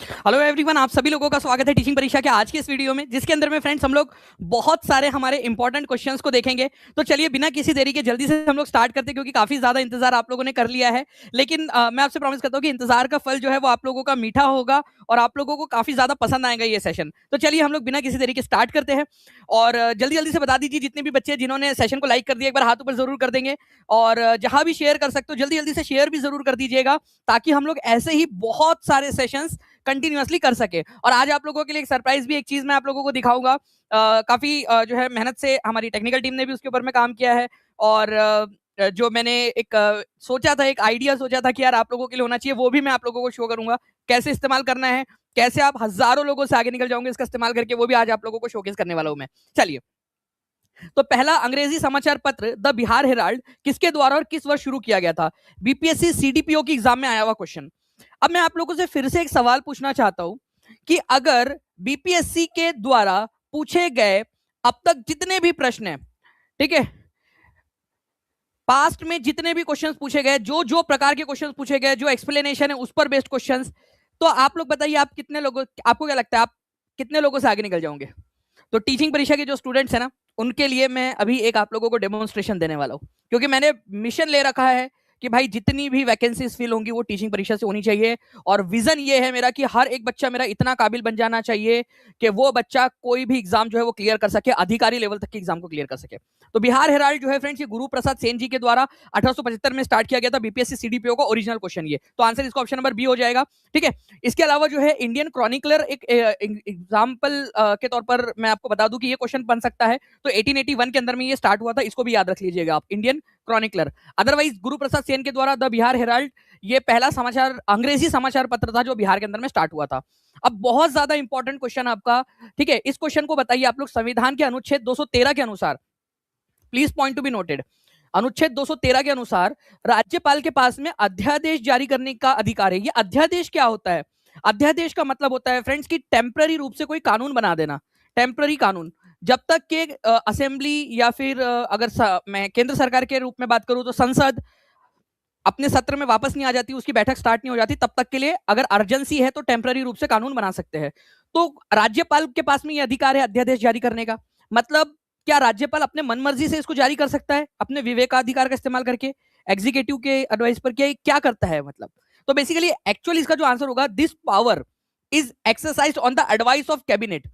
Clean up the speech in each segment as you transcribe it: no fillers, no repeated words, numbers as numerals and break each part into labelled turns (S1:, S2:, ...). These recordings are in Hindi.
S1: हेलो एवरीवन, आप सभी लोगों का स्वागत है टीचिंग परीक्षा के आज की इस वीडियो में, जिसके अंदर में फ्रेंड्स हम लोग बहुत सारे हमारे इंपॉर्टेंट क्वेश्चंस को देखेंगे। तो चलिए बिना किसी देरी के जल्दी से हम लोग स्टार्ट करते हैं, क्योंकि काफी ज्यादा इंतजार आप लोगों ने कर लिया है। लेकिन मैं आपसे प्रॉमिस करता हूँ कि इंतजार का फल जो है वो आप लोगों का मीठा होगा और आप लोगों को काफी ज्यादा पसंद आएगा ये सेशन। तो चलिए हम लोग बिना किसी देरी के स्टार्ट करते हैं। और जल्दी जल्दी से बता दीजिए जितने भी बच्चे जिन्होंने सेशन को लाइक कर दिया, एक बार हाथ ऊपर जरूर कर देंगे। और जहां भी शेयर कर सकते हो जल्दी जल्दी से शेयर भी जरूर कर दीजिएगा, ताकि हम लोग ऐसे ही बहुत सारे सेशंस कंटिन्यूअसली कर सके। और आज आप लोगों के लिए एक सरप्राइज भी एक चीज मैं आप लोगों को दिखाऊंगा। काफी जो है मेहनत से हमारी टेक्निकल टीम ने भी उसके ऊपर में काम किया है। और जो मैंने एक सोचा था, एक आइडिया सोचा था कि यार आप लोगों के लिए होना चाहिए, वो भी मैं आप लोगों को शो करूंगा। कैसे इस्तेमाल करना है, कैसे आप हजारों लोगों से आगे निकल जाओगे इसका इस्तेमाल करके, वो भी आज आप लोगों को शोकेस करने वाला हूं मैं। चलिए, तो पहला अंग्रेजी समाचार पत्र द बिहार हेराल्ड किसके द्वारा और किस वर्ष शुरू किया गया था? बीपीएससी सीडीपीओ की एग्जाम में आया हुआ क्वेश्चन। अब मैं आप लोगों से फिर से एक सवाल पूछना चाहता हूं कि अगर बीपीएससी के द्वारा पूछे गए अब तक जितने भी प्रश्न हैं, ठीक है, पास्ट में जितने भी क्वेश्चंस पूछे गए, जो जो प्रकार के क्वेश्चंस पूछे गए, जो एक्सप्लेनेशन है उस पर बेस्ड क्वेश्चंस, तो आप लोग बताइए आप कितने लोगों, आपको क्या लगता है आप कितने लोगों से आगे निकल जाओगे? तो टीचिंग परीक्षा के जो स्टूडेंट्स हैं ना, उनके लिए मैं अभी एक आप लोगों को डेमोन्स्ट्रेशन देने वाला हूं, क्योंकि मैंने मिशन ले रखा है कि भाई जितनी भी वैकेंसीज फिल होंगी वो टीचिंग परीक्षा से होनी चाहिए। और विजन ये है मेरा कि हर एक बच्चा मेरा इतना काबिल बन जाना चाहिए कि वो बच्चा कोई भी एग्जाम जो है वो क्लियर कर सके, अधिकारी लेवल तक के एग्जाम को क्लियर कर सके। तो बिहार हेराल्ड जो है फ्रेंड्स, ये गुरु प्रसाद सेन जी के द्वारा 1875 में स्टार्ट किया गया था। बीपीएससी सीडीपीओ का ओरिजिनल क्वेश्चन ये, तो आंसर इसका ऑप्शन नंबर बी हो जाएगा। ठीक है, इसके अलावा जो है इंडियन क्रॉनिकलर एक एग्जाम्पल के तौर पर मैं आपको बता दूं कि ये क्वेश्चन बन सकता है। तो 1881 के अंदर में ये स्टार्ट हुआ था, इसको भी याद रख लीजिएगा आप, Indian chronicler. Otherwise Guru Prasad Sen के द्वारा द बिहार हेराल्ड ये पहला समाचार अंग्रेजी समाचार पत्र था जो बिहार के अंदर में स्टार्ट हुआ था। अब बहुत ज्यादा इंपॉर्टेंट क्वेश्चन आपका, ठीक है, इस क्वेश्चन को बताइए आप लोग, संविधान के अनुच्छेद 213 के अनुसार, please point to be noted, अनुच्छेद 213 के अनुसार राज्यपाल के पास में अध्यादेश जारी करने का अधिकार है। ये अध्यादेश क्या होता है? अध्यादेश का मतलब होता है फ्रेंड्स कि टेम्पररी रूप से कोई कानून बना देना, टेम्पररी कानून। जब तक के असेंबली या फिर अगर मैं केंद्र सरकार के रूप में बात करूं तो संसद अपने सत्र में वापस नहीं आ जाती, उसकी बैठक स्टार्ट नहीं हो जाती, तब तक के लिए अगर अर्जेंसी है तो टेम्पररी रूप से कानून बना सकते हैं। तो राज्यपाल के पास में ये अधिकार है अध्यादेश जारी करने का। मतलब क्या राज्यपाल अपने मन मर्जी से इसको जारी कर सकता है अपने विवेकाधिकार का इस्तेमाल करके, एग्जीक्यूटिव के एडवाइस पर? क्या करता है मतलब? तो बेसिकली एक्चुअली इसका जो आंसर होगा, this power is exercised on the advice of cabinet,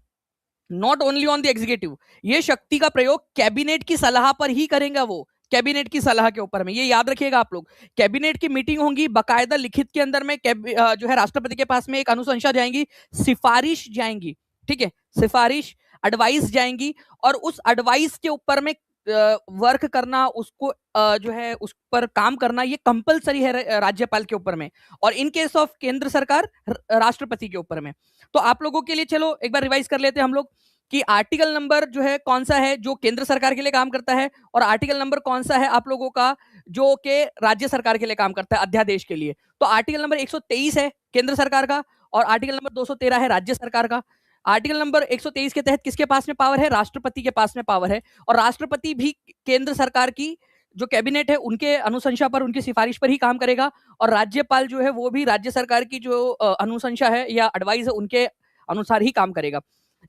S1: not only on the executive. ये शक्ति का प्रयोग कैबिनेट की सलाह पर ही करेगा वो, कैबिनेट की सलाह के ऊपर में। ये याद रखिएगा आप लोग, कैबिनेट की मीटिंग होगी, बकायदा लिखित के अंदर में जो है राष्ट्रपति के पास में एक अनुशंसा जाएंगी, सिफारिश जाएंगी, ठीक है, सिफारिश एडवाइस जाएंगी, और उस एडवाइस के ऊपर में वर्क करना, उसको जो है उस पर काम करना, ये कंपलसरी है राज्यपाल के ऊपर में, और इन केस ऑफ केंद्र सरकार राष्ट्रपति के ऊपर में। तो आप लोगों के लिए चलो एक बार रिवाइज कर लेते हैं हम लोग कि आर्टिकल नंबर जो है कौन सा है जो केंद्र सरकार के लिए काम करता है, और आर्टिकल नंबर कौन सा है आप लोगों का जो के राज्य सरकार के लिए काम करता है अध्यादेश के लिए। तो आर्टिकल नंबर 123 है केंद्र सरकार का, और आर्टिकल नंबर 213 है राज्य सरकार का। आर्टिकल नंबर 123 के तहत किसके पास में पावर है? राष्ट्रपति के पास में पावर है, और राष्ट्रपति भी केंद्र सरकार की जो कैबिनेट है उनके अनुशंसा पर, उनकी सिफारिश पर ही काम करेगा, और राज्यपाल जो है वो भी राज्य सरकार की जो अनुशंसा है या एडवाइस है उनके अनुसार ही काम करेगा।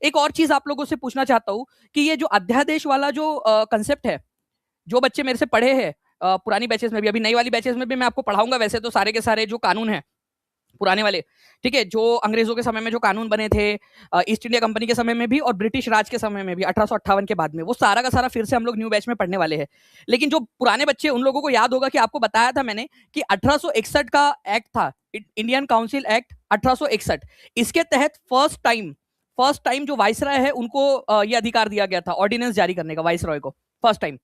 S1: एक और चीज आप लोगों से पूछना चाहता हूं कि ये जो अध्यादेश वाला जो कंसेप्ट है, जो बच्चे मेरे से पढ़े हैं पुरानी बैचेस में भी, अभी नई वाली बैचेस में भी मैं आपको पढ़ाऊंगा वैसे तो सारे के सारे जो कानून है पुराने वाले, ठीक है, जो अंग्रेजों के समय में जो कानून बने थे, ईस्ट इंडिया कंपनी के समय में भी और ब्रिटिश राज के समय में भी 1858 के बाद में, वो सारा का सारा फिर से हम लोग न्यू बैच में पढ़ने वाले हैं। लेकिन जो पुराने बच्चे उन लोगों को याद होगा कि आपको बताया था मैंने कि 1861 का एक्ट था, इंडियन काउंसिल एक्ट 1861। इसके तहत फर्स्ट टाइम जो वाइसराय है उनको ये अधिकार दिया गया था ऑर्डिनेंस जारी करने का, वाइसराय को फर्स्ट टाइम।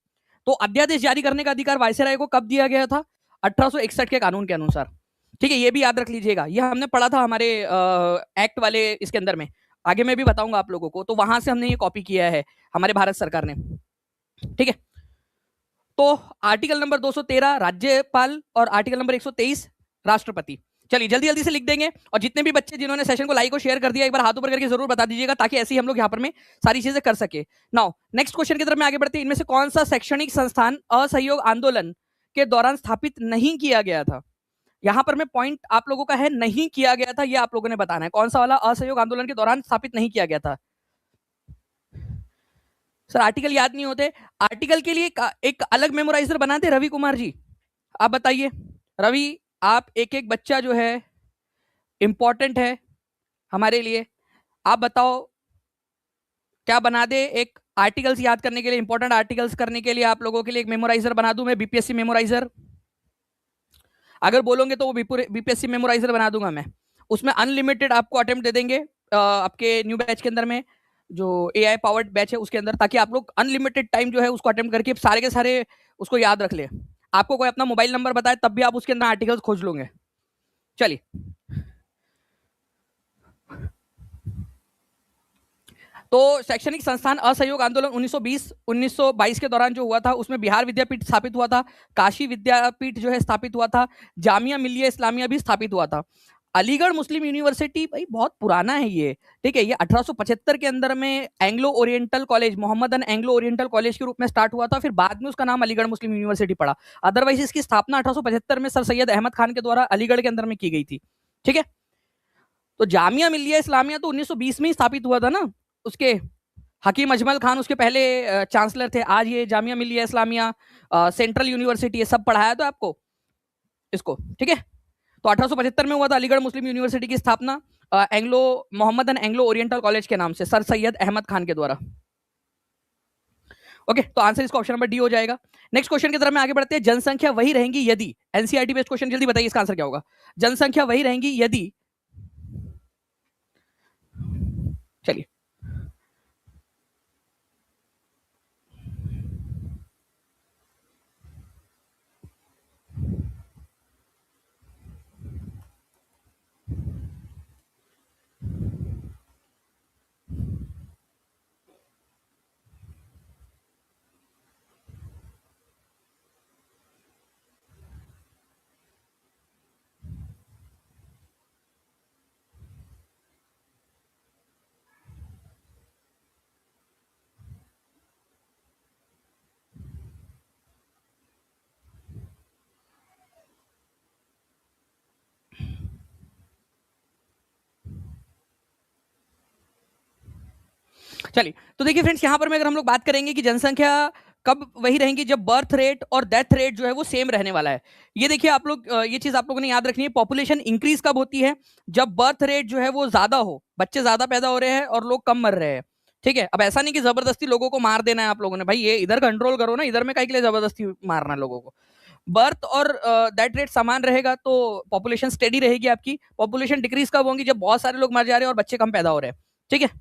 S1: तो अध्यादेश जारी करने का अधिकार वाइसराय को कब दिया गया था? 1861 के कानून के अनुसार। ठीक है, ये भी याद रख लीजिएगा, ये हमने पढ़ा था हमारे एक्ट वाले इसके अंदर में, आगे मैं भी बताऊंगा आप लोगों को। तो वहां से हमने ये कॉपी किया है हमारे भारत सरकार ने, ठीक है। तो आर्टिकल नंबर 213 राज्यपाल और आर्टिकल नंबर 123 राष्ट्रपति। चलिए जल्दी जल्दी से लिख देंगे, और जितने भी बच्चे जिन्होंने सेशन को लाइक और शेयर कर दिया एक बार हाथ ऊपर करके जरूर बता दीजिएगा, ताकि ऐसे ही हम लोग यहाँ पर में सारी चीजें कर सके। नाउ नेक्स्ट क्वेश्चन की तरफ में आगे बढ़ते हैं। इनमें से कौन सा शैक्षणिक संस्थान असहयोग आंदोलन के दौरान स्थापित नहीं किया गया था? यहां पर मैं पॉइंट आप लोगों का है नहीं किया गया था, ये आप लोगों ने बताना है कौन सा वाला असहयोग आंदोलन के दौरान स्थापित नहीं किया गया था। सर आर्टिकल याद नहीं होते, आर्टिकल के लिए एक अलग मेमोराइजर बनाते रवि कुमार जी, आप बताइए। रवि, आप एक एक बच्चा जो है इंपॉर्टेंट है हमारे लिए, आप बताओ क्या बना दे एक आर्टिकल्स याद करने के लिए, इंपॉर्टेंट आर्टिकल्स करने के लिए आप लोगों के लिए एक मेमोराइजर बना दूं मैं, बीपीएससी मेमोराइजर। अगर बोलोगे तो वो बीपीएससी मेमोराइजर बना दूंगा मैं, उसमें अनलिमिटेड आपको अटेम्प्ट दे देंगे आपके न्यू बैच के अंदर में, जो एआई पावर्ड बैच है उसके अंदर, ताकि आप लोग अनलिमिटेड टाइम जो है उसको अटेम्प्ट करके सारे के सारे उसको याद रख ले। आपको कोई अपना मोबाइल नंबर बताए तब भी आप उसके अंदर आर्टिकल्स खोज लोगे। चलिए, तो शैक्षणिक संस्थान असहयोग आंदोलन 1920-1922 के दौरान जो हुआ था उसमें बिहार विद्यापीठ स्थापित हुआ था, काशी विद्यापीठ जो है स्थापित हुआ था, जामिया मिल्लिया इस्लामिया भी स्थापित हुआ था। अलीगढ़ मुस्लिम यूनिवर्सिटी भाई बहुत पुराना है ये, ठीक है, ये 1875 के अंदर में Anglo oriental college, Mohammedan Anglo oriental college के रूप में स्टार्ट हुआ था, फिर बाद में उसका नाम अलीगढ़ मुस्लिम यूनिवर्सिटी पड़ा। अदरवाइज इसकी स्थापना 1875 में सर सैयद अहमद खान के द्वारा अलीगढ़ के अंदर में की गई थी, ठीक है। तो जामिया मिल्लिया इस्लामिया तो 1920 में ही स्थापित हुआ था ना, उसके हकीम अजमल खान उसके पहले चांसलर थे। आज ये जामिया मिल्लिया इस्लामिया सेंट्रल यूनिवर्सिटी है, सब पढ़ाया था आपको इसको, ठीक है। तो 1875 में हुआ था अलीगढ़ मुस्लिम यूनिवर्सिटी की स्थापना Anglo Mohammedan Anglo oriental college के नाम से सर सैयद अहमद खान के द्वारा। ओके, तो आंसर इसका ऑप्शन नंबर डी हो जाएगा। नेक्स्ट क्वेश्चन की तरफ में आगे बढ़ते हैं। जनसंख्या वही रहेंगी यदि, एनसीईआरटी बेस्ड क्वेश्चन, जल्दी बताइए इसका आंसर क्या होगा। जनसंख्या वही रहेंगी यदि, चलिए चलिए, तो देखिए फ्रेंड्स, यहां पर में अगर हम लोग बात करेंगे कि जनसंख्या कब वही रहेंगी, जब बर्थ रेट और डेथ रेट जो है वो सेम रहने वाला है। ये देखिए आप लोग, ये चीज आप लोगों ने याद रखनी है। पॉपुलेशन इंक्रीज कब होती है, जब बर्थ रेट जो है वो ज्यादा हो, बच्चे ज्यादा पैदा हो रहे हैं और लोग कम मर रहे हैं, ठीक है। अब ऐसा नहीं कि जबरदस्ती लोगों को मार देना है आप लोगों ने, भाई ये इधर कंट्रोल करो ना, इधर में काहे के लिए जबरदस्ती मारना लोगों को। बर्थ और डेथ रेट समान रहेगा तो पॉपुलेशन स्टेडी रहेगी आपकी। पॉपुलेशन डिक्रीज कब होगी, जब बहुत सारे लोग मर जा रहे हैं और बच्चे कम पैदा हो रहे हैं, ठीक है।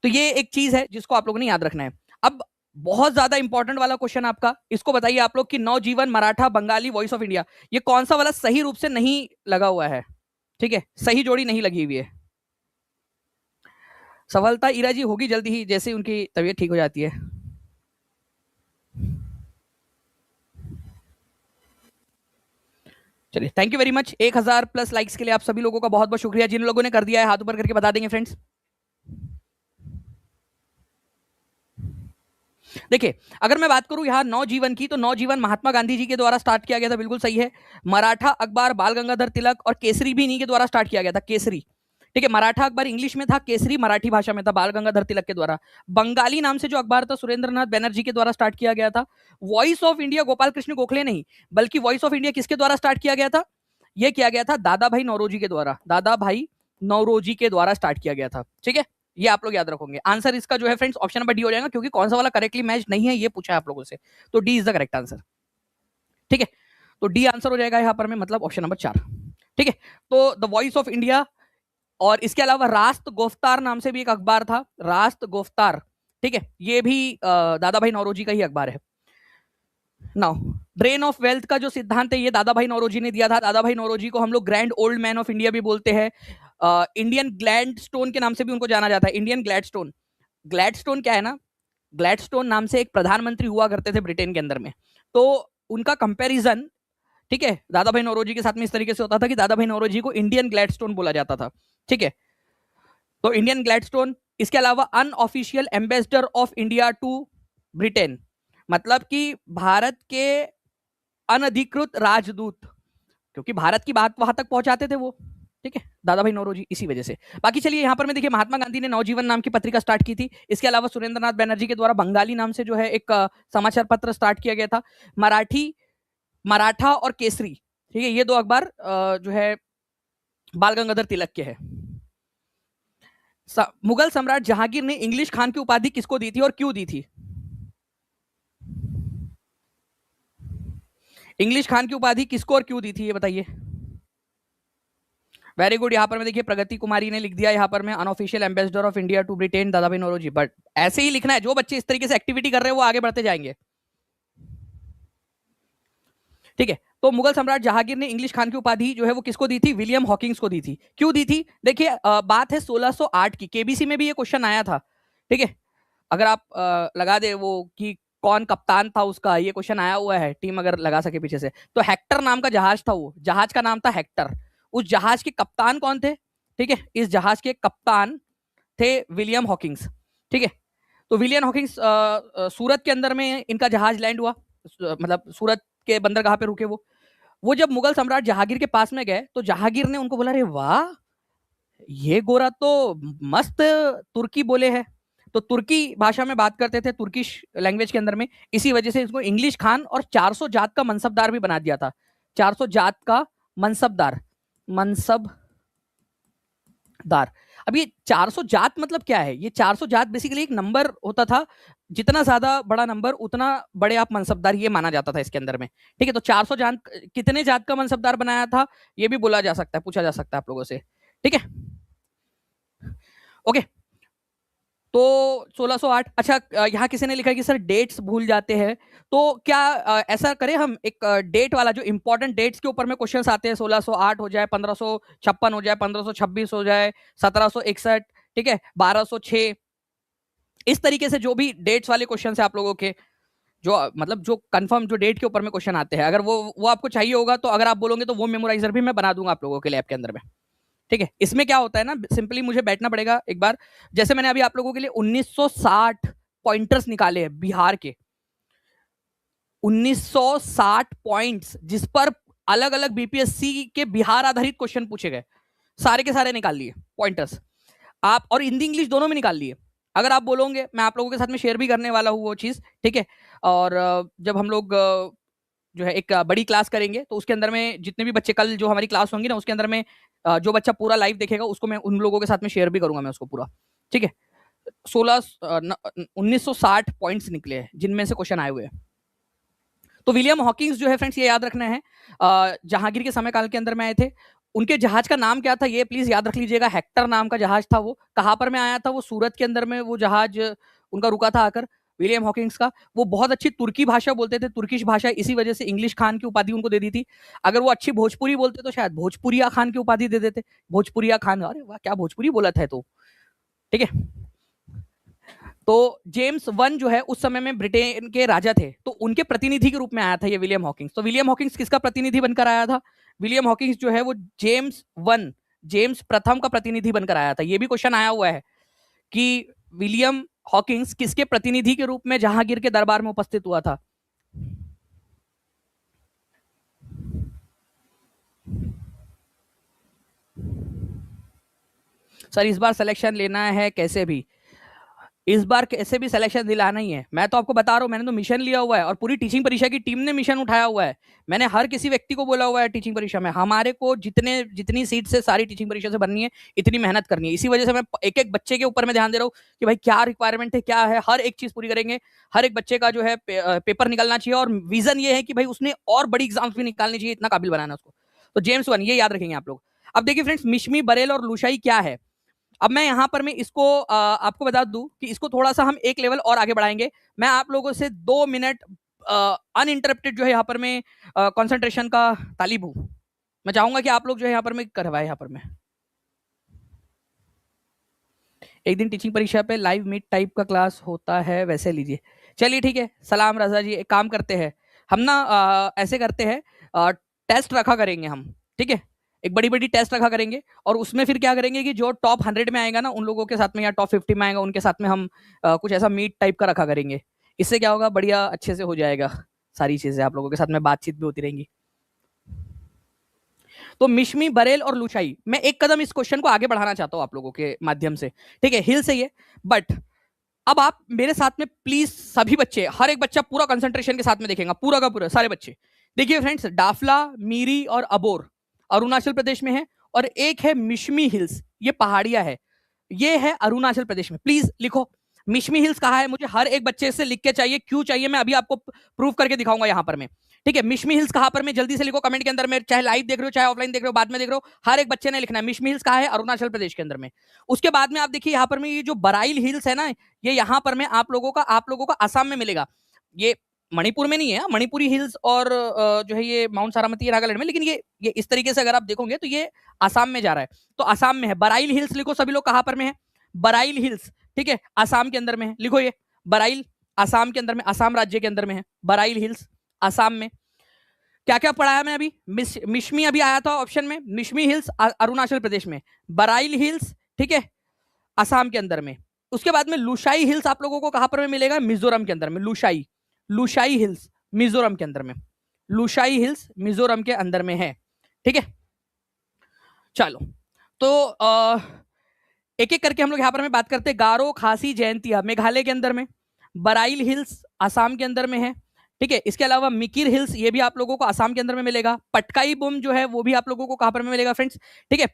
S1: तो ये एक चीज है जिसको आप लोगों ने याद रखना है। अब बहुत ज्यादा इंपॉर्टेंट वाला क्वेश्चन आपका, इसको बताइए आप लोग कि Navjivan Maratha Bengali voice of India, ये कौन सा वाला सही रूप से नहीं लगा हुआ है, ठीक है, सही जोड़ी नहीं लगी हुई है। सफलता ईरा जी होगी जल्दी ही, जैसे उनकी तबीयत ठीक हो जाती है। चलिए, thank you very much. 1000 plus likes के लिए आप सभी लोगों का बहुत बहुत शुक्रिया। जिन लोगों ने कर दिया है हाथ ऊपर करके बता देंगे फ्रेंड्स। देखिए, अगर मैं बात करूं यहाँ नवजीवन की, तो नवजीवन महात्मा गांधी जी के द्वारा स्टार्ट किया गया था, बिल्कुल सही है। मराठा अखबार बाल गंगाधर तिलक और केसरी भी इन्हीं के द्वारा स्टार्ट किया गया था, केसरी, ठीक है। मराठा अखबार इंग्लिश में था, केसरी मराठी भाषा में था, बाल गंगाधर तिलक के द्वारा। बंगाली नाम से जो अखबार था सुरेंद्रनाथ बैनर्जी के द्वारा स्टार्ट किया गया था। Voice of India Gopal Krishna Gokhale नहीं, बल्कि वॉइस ऑफ इंडिया किसके द्वारा स्टार्ट किया गया था, यह किया गया था दादा भाई नौरोजी के द्वारा, दादा भाई नौरोजी के द्वारा स्टार्ट किया गया था, ठीक है। ये आप लोग याद रखोगे। आंसर इसका जो है फ्रेंड्स ऑप्शन नंबर डी हो जाएगा, क्योंकि कौन सा वाला करेक्टली मैच नहीं है ये पूछा है आप लोगों से, तो D is the correct answer, ठीक है। तो डी आंसर हो जाएगा यहाँ पर में, मतलब ऑप्शन नंबर 4, ठीक है। तो द वॉइस ऑफ इंडिया, और इसके अलावा रास्त गोफ्तार नाम से भी एक अखबार था, रास्त गोफ्तार, ठीक है, ये भी दादा भाई नौरोजी का ही अखबार है। नाउ ड्रेन ऑफ वेल्थ का जो सिद्धांत है ये दादा भाई नौरोजी ने दिया था। दादा भाई नौरोजी को हम लोग grand old man of India भी बोलते हैं। इंडियन ग्लैडस्टोन के नाम से भी उनको जाना जाता है, इंडियन ग्लैडस्टोन। ग्लैडस्टोन क्या है ना, ग्लैडस्टोन नाम से एक प्रधानमंत्री हुआ करते थे ब्रिटेन के अंदर में, तो उनका कंपैरिजन, ठीक है, दादा भाई नौरोजी के साथ में इस तरीके से होता था कि दादा भाई नौरोजी को इंडियन ग्लैडस्टोन बोला जाता था, ठीक है। तो इंडियन ग्लैडस्टोन, इसके अलावा unofficial ambassador of India to Britain, मतलब कि भारत के अनधिकृत राजदूत, क्योंकि भारत की बात वहां तक पहुंचाते थे वो, ठीक है, दादा भाई नौरोजी, इसी वजह से। बाकी चलिए यहाँ पर मैं देखिए, महात्मा गांधी ने नवजीवन नाम की पत्रिका स्टार्ट की थी। इसके अलावा सुरेंद्रनाथ बैनर्जी के द्वारा बंगाली नाम से जो है एक समाचार पत्र स्टार्ट किया गया था। मराठा और केसरी, ठीक है, ये दो अखबार जो है बाल गंगाधर तिलक के है। मुगल सम्राट जहांगीर ने इंग्लिश खान की उपाधि किसको दी थी और क्यों दी थी? इंग्लिश खान की उपाधि किसको और क्यों दी थी, ये बताइए। Very good. यहाँ पर मैं देखिए प्रगति कुमारी ने लिख दिया यहाँ पर मैं unofficial ambassador of India to Britain Dadabhai Naoroji. But ऐसे ही लिखना है, जो बच्चे इस तरीके से एक्टिविटी कर रहे हैं वो आगे बढ़ते जाएंगे, ठीक है। तो मुगल सम्राट जहांगीर ने इंग्लिश खान की उपाधि जो है वो किसको दी थी? विलियम हॉकिंग्स को दी थी। क्यों दी थी? देखिए बात है 1608 की, केबीसी में भी ये क्वेश्चन आया था, ठीक है। अगर आप लगा दे वो कि कौन कप्तान था उसका, ये क्वेश्चन आया हुआ है, टीम अगर लगा सके पीछे से, तो हेक्टर नाम का जहाज था, वो जहाज का नाम था हेक्टर। उस जहाज के कप्तान कौन थे? ठीक है, इस जहाज के कप्तान थे विलियम हॉकिंग्स, ठीक है। तो विलियम हॉकिंग्स सूरत के अंदर में इनका जहाज लैंड हुआ, मतलब सूरत के बंदरगाह पे रुके वो जब मुगल सम्राट जहांगीर के पास में गए तो जहांगीर ने उनको बोला, अरे वाह, ये गोरा तो मस्त तुर्की बोले है। तो तुर्की भाषा में बात करते थे, तुर्किश लैंग्वेज के अंदर में, इसी वजह से इसको इंग्लिश खान और 400 जात का मनसबदार भी बना दिया था। 400 जात का मनसबदार, अब ये 400 जात मतलब क्या है? ये 400 जात बेसिकली एक नंबर होता था, जितना ज्यादा बड़ा नंबर उतना बड़े आप मनसबदार, ये माना जाता था इसके अंदर में, ठीक है। तो 400 जात कितने जात का मनसबदार बनाया था, ये भी बोला जा सकता है, पूछा जा सकता है आप लोगों से, ठीक है, ओके। तो 1608। अच्छा, यहाँ किसी ने लिखा है कि सर डेट्स भूल जाते हैं, तो क्या ऐसा करें हम एक डेट वाला, जो इंपॉर्टेंट डेट्स के ऊपर में क्वेश्चंस आते हैं, 1608 हो जाए, 1556 हो जाए, 1526 हो जाए, 1761, ठीक है, 1206, इस तरीके से जो भी डेट्स वाले क्वेश्चन है आप लोगों के, जो मतलब जो कंफर्म जो डेट के ऊपर में क्वेश्चन आते हैं, अगर वो आपको चाहिए होगा, तो अगर आप बोलोगे तो वो मेमोराइजर भी मैं बना दूंगा आप लोगों के लैब के अंदर में, ठीक है। इसमें क्या होता है ना, सिंपली मुझे बैठना पड़ेगा एक बार, जैसे मैंने अभी आप लोगों के लिए 1960 पॉइंटर्स निकाले हैं बिहार के, 1960 पॉइंट्स, जिस पर अलग अलग बीपीएससी के बिहार आधारित क्वेश्चन पूछे गए, सारे के सारे निकाल लिए पॉइंटर्स आप, और हिंदी इंग्लिश दोनों में निकाल लिए। अगर आप बोलोगे मैं आप लोगों के साथ में शेयर भी करने वाला हूँ वो चीज, ठीक है। और जब हम लोग जो है एक बड़ी क्लास करेंगे, तो उसके अंदर में जितने भी बच्चे, कल जो हमारी क्लास होंगी ना, उसके अंदर में जो बच्चा पूरा लाइव देखेगा उसको मैं उन लोगों के साथ में शेयर भी करूंगा मैं उसको पूरा, ठीक है। 1960 पॉइंट्स निकले हैं जिनमें से क्वेश्चन आए हुए हैं। तो विलियम हॉकिंग्स जो है फ्रेंड्स, ये याद रखना है, जहांगीर के समय काल के अंदर में आए थे। उनके जहाज का नाम क्या था, ये प्लीज याद रख लीजिएगा, हेक्टर नाम का जहाज था। वो कहां पर में आया था? वो सूरत के अंदर में वो जहाज उनका रुका था आकर, विलियम हॉकिंग्स का। वो बहुत अच्छी तुर्की भाषा बोलते थे, तुर्किश भाषा, इसी वजह से इंग्लिश खान की उपाधि उनको दे दी थी। अगर वो अच्छी भोजपुरी बोलते तो शायद भोजपुरिया खान की उपाधि दे देते, भोजपुरिया खान। अरे वाह, क्या भोजपुरी बोला था तो, ठीक है। तो जेम्स वन जो है उस समय में ब्रिटेन के राजा थे, तो उनके प्रतिनिधि के रूप में आया था ये विलियम हॉकिंग्स। तो विलियम हॉकिंग्स किसका प्रतिनिधि बनकर आया था? विलियम हॉकिंग्स जो है वो जेम्स प्रथम का प्रतिनिधि बनकर आया था। ये भी क्वेश्चन आया हुआ है कि विलियम हॉकिंग्स किसके प्रतिनिधि के रूप में जहांगीर के दरबार में उपस्थित हुआ था? सर इस बार सिलेक्शन लेना है कैसे भी, इस बार कैसे भी सिलेक्शन दिलाना ही है। मैं तो आपको बता रहा हूं, मैंने तो मिशन लिया हुआ है और पूरी टीचिंग परीक्षा की टीम ने मिशन उठाया हुआ है। मैंने हर किसी व्यक्ति को बोला हुआ है टीचिंग परीक्षा में हमारे को जितनी सीट से सारी टीचिंग परीक्षा से बननी है, इतनी मेहनत करनी है। इसी वजह से मैं एक एक बच्चे के ऊपर में ध्यान दे रहा हूँ कि भाई क्या रिक्वायरमेंट है, क्या है, हर एक चीज पूरी करेंगे। हर एक बच्चे का जो है पेपर निकलना चाहिए, और विजन ये है कि भाई उसने और बड़ी एग्जाम्स भी निकालनी चाहिए, इतना काबिल बनाना उसको। तो जेम्स वन, ये याद रखेंगे आप लोग। अब देखिए फ्रेंड्स, मिशमी, बरेल और लुशाई क्या है। अब मैं यहाँ पर मैं इसको आपको बता दूं कि इसको थोड़ा सा हम एक लेवल और आगे बढ़ाएंगे। मैं आप लोगों से 2 मिनट अनइंटरप्टेड जो है यहाँ पर मैं कंसंट्रेशन का तालिब हूं। मैं चाहूंगा कि आप लोग जो है यहाँ पर मैं करवाए, यहाँ पर मैं एक दिन टीचिंग परीक्षा पे लाइव मीट टाइप का क्लास होता है वैसे लीजिए। चलिए ठीक है, सलाम रजा जी, एक काम करते हैं हम ना, ऐसे करते हैं, टेस्ट रखा करेंगे हम, ठीक है। एक बड़ी बड़ी टेस्ट रखा करेंगे, और उसमें फिर क्या करेंगे कि जो टॉप 100 में आएगा ना उन लोगों के साथ में, या टॉप 50 में आएगा उनके साथ में हम कुछ ऐसा मीट टाइप का रखा करेंगे। इससे क्या होगा, बढ़िया अच्छे से हो जाएगा, सारी चीजें आप लोगों के साथ में बातचीत भी होती रहेंगी। तो मिश्मी, बरेल और लुशाई, मैं एक कदम इस क्वेश्चन को आगे बढ़ाना चाहता हूं आप लोगों के माध्यम से, ठीक है, हिल से ही है, बट अब आप मेरे साथ में प्लीज सभी बच्चे, हर एक बच्चा पूरा कंसंट्रेशन के साथ में देखेगा, पूरा का पूरा सारे बच्चे देखिए फ्रेंड्स, डाफला, मीरी और अबोर अरुणाचल प्रदेश में है, और एक है मिश्मी हिल्स, ये पहाड़ियां है, ये है अरुणाचल प्रदेश में। प्लीज लिखो मिश्मी हिल्स कहाँ है, मुझे हर एक बच्चे से लिख के चाहिए, क्यों चाहिए मैं अभी आपको प्रूफ करके दिखाऊंगा यहां पर मैं, ठीक है। मिश्मी हिल्स कहां पर, मैं जल्दी से लिखो कमेंट के अंदर में, चाहे लाइव देख रहे हो चाहे ऑफलाइन देख रहे हो बाद में देख रहे हो, हर एक बच्चे ने लिखना है मिश्मी हिल्स कहां है, अरुणाचल प्रदेश के अंदर में। उसके बाद में आप देखिए यहाँ पर में ये जो बराइल हिल्स है ना, ये यहाँ पर में आप लोगों का आसाम में मिलेगा, ये मणिपुर में नहीं है, मणिपुरी हिल्स और जो है ये माउंट सारामती है नागालैंड में, लेकिन ये इस तरीके से अगर आप देखोगे तो ये आसाम में जा रहा है, तो आसाम में है। बराइल हिल्स लिखो सभी लोग, कहां पर में है, बराइल हिल्स, ठीक है, आसाम के अंदर में है, लिखो ये बराइल, आसाम के अंदर में, आसाम राज्य के अंदर में है बराइल हिल्स, आसाम में। क्या क्या पढ़ाया मैं अभी, मिश्मी अभी आया था ऑप्शन में, मिश्मी हिल्स अरुणाचल प्रदेश में, बराइल हिल्स, ठीक है, आसाम के अंदर में। उसके बाद में लुशाई हिल्स आप लोगों को कहां पर में मिलेगा, मिजोरम के अंदर में, लुशाई, लुशाई हिल्स मिजोरम के अंदर में, लुशाई हिल्स मिजोरम के अंदर में है, ठीक है। चलो तो एक एक करके हम लोग यहां पर में बात करते हैं। गारो, खासी, जयंतिया मेघालय के अंदर में, बराइल हिल्स आसाम के अंदर में है, ठीक है। इसके अलावा मिकिर हिल्स, ये भी आप लोगों को आसाम के अंदर में मिलेगा। पटकाई बुम जो है वो भी आप लोगों को कहां पर में मिलेगा फ्रेंड्स, ठीक है,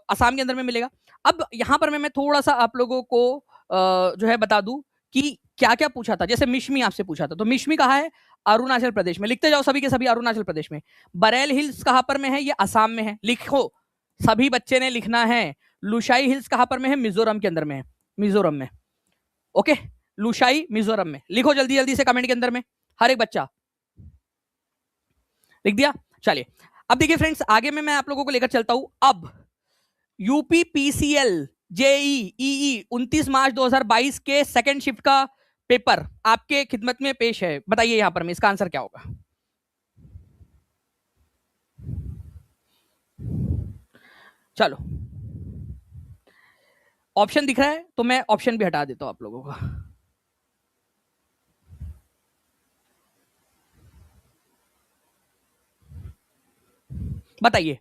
S1: आसाम के अंदर में मिलेगा। अब यहां पर मैं थोड़ा सा आप लोगों को जो है बता दूं कि क्या क्या पूछा था। जैसे मिश्मी आपसे पूछा था, तो मिश्मी कहाँ है, अरुणाचल प्रदेश में, लिखते जाओ सभी के सभी अरुणाचल प्रदेश में। बरेल हिल्स कहां पर में है, ये आसाम में है, लिखो सभी बच्चे ने लिखना है। लुशाई हिल्स कहां पर में है, मिजोरम के अंदर में है, मिजोरम में, ओके, लुशाई मिजोरम में, लिखो जल्दी जल्दी से कमेंट के अंदर में, हर एक बच्चा लिख दिया। चलिए अब देखिए फ्रेंड्स, आगे में मैं आप लोगों को लेकर चलता हूं। अब यूपीपीसीएल जेई ईई 29 मार्च 2022 के सेकंड शिफ्ट का पेपर आपके खिदमत में पेश है, बताइए यहां पर में इसका आंसर क्या होगा। चलो ऑप्शन दिख रहा है तो मैं ऑप्शन भी हटा देता हूं आप लोगों का। बताइए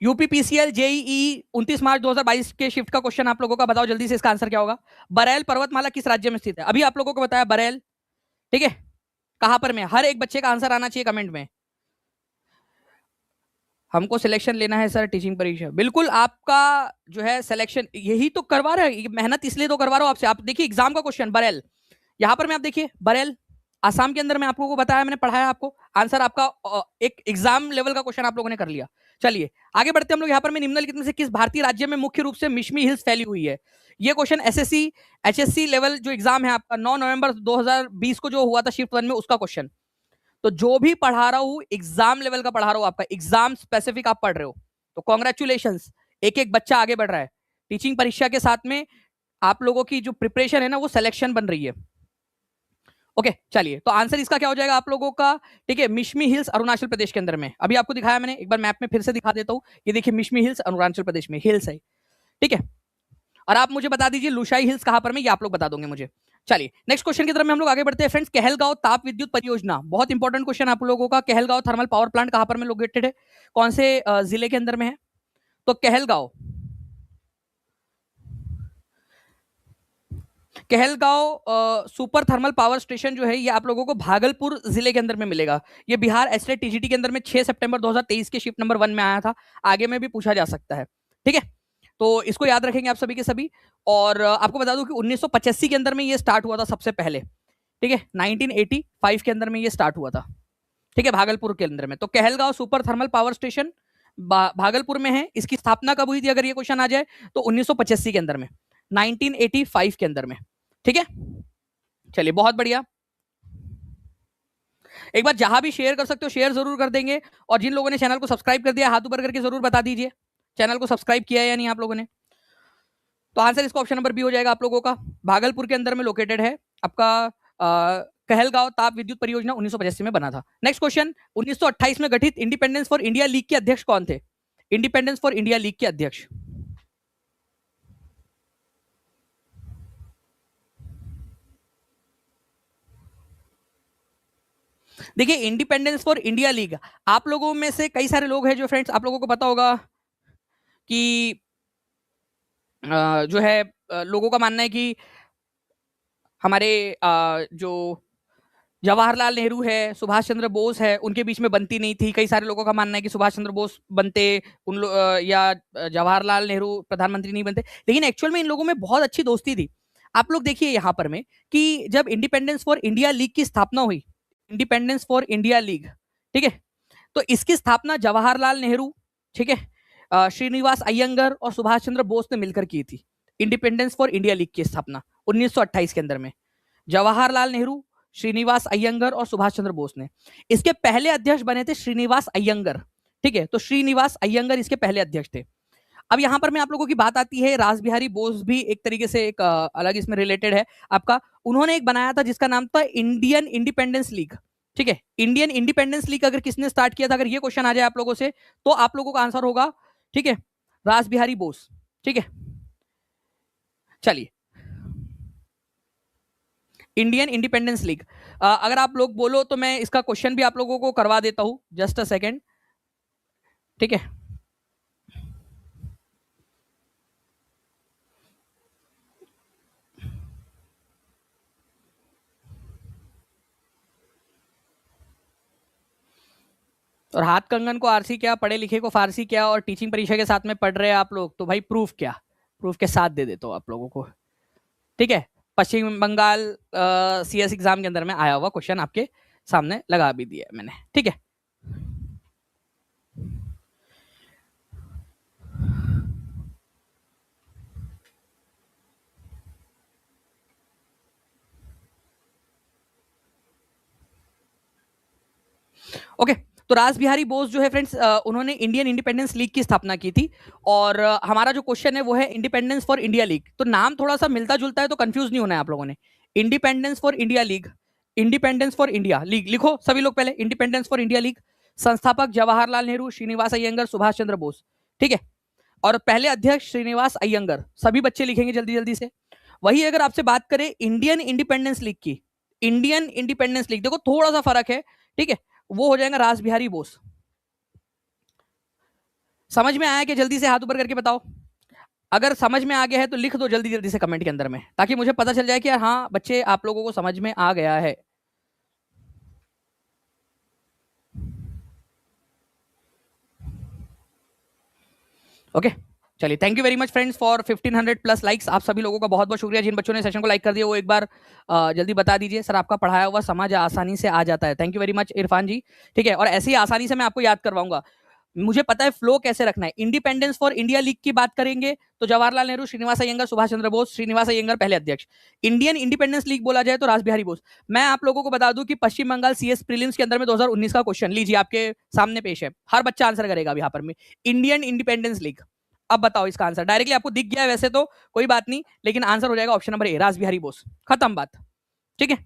S1: यूपीपीसीएल जेईई 29 मार्च 2022 के शिफ्ट का क्वेश्चन आप लोगों का, बताओ जल्दी से इसका आंसर क्या होगा। बरेल पर्वतमाला किस राज्य में स्थित है, अभी आप लोगों को बताया बरेल, ठीक है, कहां पर में, हर एक बच्चे का आंसर आना चाहिए कमेंट में। हमको सिलेक्शन लेना है सर टीचिंग परीक्षा, बिल्कुल आपका जो है सिलेक्शन यही तो करवा रहे हैं, मेहनत इसलिए तो करवा रहा हूं आपसे। आप देखिए एग्जाम का क्वेश्चन बरेल, यहां पर में आप देखिए बरेल आसाम के अंदर में आप लोगों को बताया, मैंने पढ़ाया आपको, आंसर आपका एक एग्जाम लेवल का क्वेश्चन आप लोगों ने कर लिया। चलिए आगे बढ़ते हम लोग, यहां पर में निम्नलिखित में से किस भारतीय राज्य में मुख्य रूप से मिश्मी हिल्स फैली हुई है। ये क्वेश्चन एसएससी एचएससी लेवल जो एग्जाम है आपका 9 नवंबर 2020 को जो हुआ था शिफ्ट 1 में, उसका क्वेश्चन। तो जो भी पढ़ा रहा हूं एग्जाम लेवल का पढ़ा रहा हूं, आपका एग्जाम स्पेसिफिक आप पढ़ रहे हो, तो कॉन्ग्रेचुलेशन, एक एक बच्चा आगे बढ़ रहा है टीचिंग परीक्षा के साथ में, आप लोगों की जो प्रिपरेशन है ना वो सिलेक्शन बन रही है। ओके चलिए, तो आंसर इसका क्या हो जाएगा आप लोगों का, ठीक है, मिश्मी हिल्स अरुणाचल प्रदेश के अंदर में, अभी आपको दिखाया मैंने, एक बार मैप में फिर से दिखा देता हूं, ये देखिए मिश्मी हिल्स अरुणाचल प्रदेश में हिल्स है, ठीक है। और आप मुझे बता दीजिए लुशाई हिल्स कहां पर में, ये आप लोग बता दोगे मुझे। चलिए नेक्स्ट क्वेश्चन की तरफ में हम लोग आगे बढ़ते हैं फ्रेंड्स। कहलगांव ताप विद्युत परियोजना, बहुत इंपॉर्टेंट क्वेश्चन आप लोगों का। कहलगांव थर्मल पावर प्लांट कहां पर में लोकेटेड है, कौन से जिले के अंदर में है, तो Kahalgaon, Kahalgaon super thermal power station जो है ये आप लोगों को भागलपुर जिले के अंदर में मिलेगा। ये बिहार एस्टेट टीजीटी के अंदर में 6 सितंबर 2023 के शिफ्ट नंबर 1 में आया था, आगे में भी पूछा जा सकता है, ठीक है, तो इसको याद रखेंगे आप सभी के सभी। और आपको बता दूं कि 1985 के अंदर में ये स्टार्ट हुआ था सबसे पहले, ठीक है, 1985 के अंदर में ये स्टार्ट हुआ था, ठीक है, भागलपुर के अंदर में। तो Kahalgaon super thermal power station Bhagalpur में है, इसकी स्थापना कब हुई थी अगर ये क्वेश्चन आ जाए तो 1985 के अंदर में, 1985 के अंदर में, ठीक है। चलिए बहुत बढ़िया, एक बार जहां भी शेयर कर सकते हो शेयर जरूर कर देंगे, और जिन लोगों ने चैनल को सब्सक्राइब कर दिया हाथ ऊपर करके जरूर बता दीजिए चैनल को सब्सक्राइब किया है या नहीं आप लोगों ने। तो आंसर इसका ऑप्शन नंबर बी हो जाएगा आप लोगों का, भागलपुर के अंदर में लोकेटेड है आपका कहलगांव ताप विद्युत परियोजना 1985 में बना था। नेक्स्ट क्वेश्चन, 1928 में गठित इंडिपेंडेंस फॉर इंडिया लीग के अध्यक्ष कौन थे, इंडिपेंडेंस फॉर इंडिया लीग के अध्यक्ष, देखिए इंडिपेंडेंस फॉर इंडिया लीग, आप लोगों में से कई सारे लोग हैं जो फ्रेंड्स, आप लोगों को पता होगा कि जो है लोगों का मानना है कि हमारे जो जवाहरलाल नेहरू है, सुभाष चंद्र बोस है, उनके बीच में बनती नहीं थी। कई सारे लोगों का मानना है कि सुभाष चंद्र बोस बनते या जवाहरलाल नेहरू प्रधानमंत्री नहीं बनते, लेकिन एक्चुअल में इन लोगों में बहुत अच्छी दोस्ती थी। आप लोग देखिए यहाँ पर में कि जब इंडिपेंडेंस फॉर इंडिया लीग की स्थापना हुई, इंडिपेंडेंस फॉर इंडिया लीग, ठीक है, तो इसकी स्थापना जवाहरलाल नेहरू, ठीक है, श्रीनिवास अय्यंगर और सुभाष चंद्र बोस ने मिलकर की थी। इंडिपेंडेंस फॉर इंडिया लीग की स्थापना 1928 के अंदर में जवाहरलाल नेहरू, श्रीनिवास अय्यंगर और सुभाष चंद्र बोस ने। इसके पहले अध्यक्ष बने थे श्रीनिवास अय्यंगर, ठीक है, तो श्रीनिवास अय्यंगर इसके पहले अध्यक्ष थे। अब यहां पर मैं आप लोगों की बात आती है, रासबिहारी बोस भी एक तरीके से एक अलग इसमें रिलेटेड है आपका। उन्होंने एक बनाया था जिसका नाम था इंडियन इंडिपेंडेंस लीग, ठीक है। इंडियन इंडिपेंडेंस लीग अगर किसने स्टार्ट किया था, अगर ये क्वेश्चन आ जाए आप लोगों से, तो आप लोगों का आंसर होगा, ठीक है, रासबिहारी बोस, ठीक है। चलिए, इंडियन इंडिपेंडेंस लीग, अगर आप लोग बोलो तो मैं इसका क्वेश्चन भी आप लोगों को करवा देता हूं, जस्ट अ सेकेंड, ठीक है। और हाथ कंगन को आरसी क्या, पढ़े लिखे को फारसी क्या, और टीचिंग परीक्षा के साथ में पढ़ रहे हैं आप लोग, तो भाई प्रूफ क्या, प्रूफ के साथ दे देता हूं आप लोगों को, ठीक है। पश्चिम बंगाल सीएस एग्जाम के अंदर में आया हुआ क्वेश्चन आपके सामने लगा भी दिया मैंने, ठीक है। ओके, तो रासबिहारी बोस जो है फ्रेंड्स, उन्होंने इंडियन इंडिपेंडेंस लीग की स्थापना की थी। और हमारा जो क्वेश्चन है वो है इंडिपेंडेंस फॉर इंडिया लीग। तो नाम थोड़ा सा मिलता जुलता है, तो कंफ्यूज नहीं होना है आप लोगों ने। Independence for India league, independence for India league लिखो सभी लोग पहले, इंडिपेंडेंस फॉर इंडिया लीग। संस्थापक जवाहरलाल नेहरू, श्रीनिवास अय्यंगर, सुभाष चंद्र बोस, ठीक है। और पहले अध्यक्ष श्रीनिवास अय्यंगर, सभी बच्चे लिखेंगे जल्दी जल्दी से। वही अगर आपसे बात करें इंडियन इंडिपेंडेंस लीग की, इंडियन इंडिपेंडेंस लीग, देखो थोड़ा सा फर्क है, ठीक है, वो हो जाएगा रासबिहारी बोस। समझ में आया कि जल्दी से हाथ ऊपर करके बताओ, अगर समझ में आ गया है तो लिख दो जल्दी जल्दी से कमेंट के अंदर में, ताकि मुझे पता चल जाए कि यार हाँ बच्चे आप लोगों को समझ में आ गया है। ओके, चलिए, thank you very much friends for 1500 plus likes. आप सभी लोगों का बहुत बहुत शुक्रिया। जिन बच्चों ने सेशन को लाइक कर दिया वो एक बार जल्दी बता दीजिए, सर आपका पढ़ाया हुआ समझ आसानी से आ जाता है। Thank you very much Irfan ji, ठीक है। और ऐसे ही आसानी से मैं आपको याद करवाऊंगा, मुझे पता है फ्लो कैसे रखना है। इंडिपेंडेंस फॉर इंडिया लीग की बात करेंगे तो जवाहरलाल नेहरू, श्रीनिवास अय्यंगर, सुभाष चंद्र बोस, श्रीनिवास अय्यंगर पहले अध्यक्ष। इंडियन इंडिपेंडेंस लीग बोला जाए तो रासबिहारी बोस। मैं आप लोगों को बता दूं कि पश्चिम बंगाल सीएस प्रीलिम्स के अंदर में 2019 का क्वेश्चन लीजिए आपके सामने पेश है, हर बच्चा आंसर करेगा अब यहाँ पर में, इंडियन इंडिपेंडेंस लीग। अब बताओ इसका आंसर, डायरेक्टली आपको दिख गया है वैसे तो कोई बात नहीं, लेकिन आंसर हो जाएगा option number A, Rash Behari Bose. खत्म बात, ठीक है।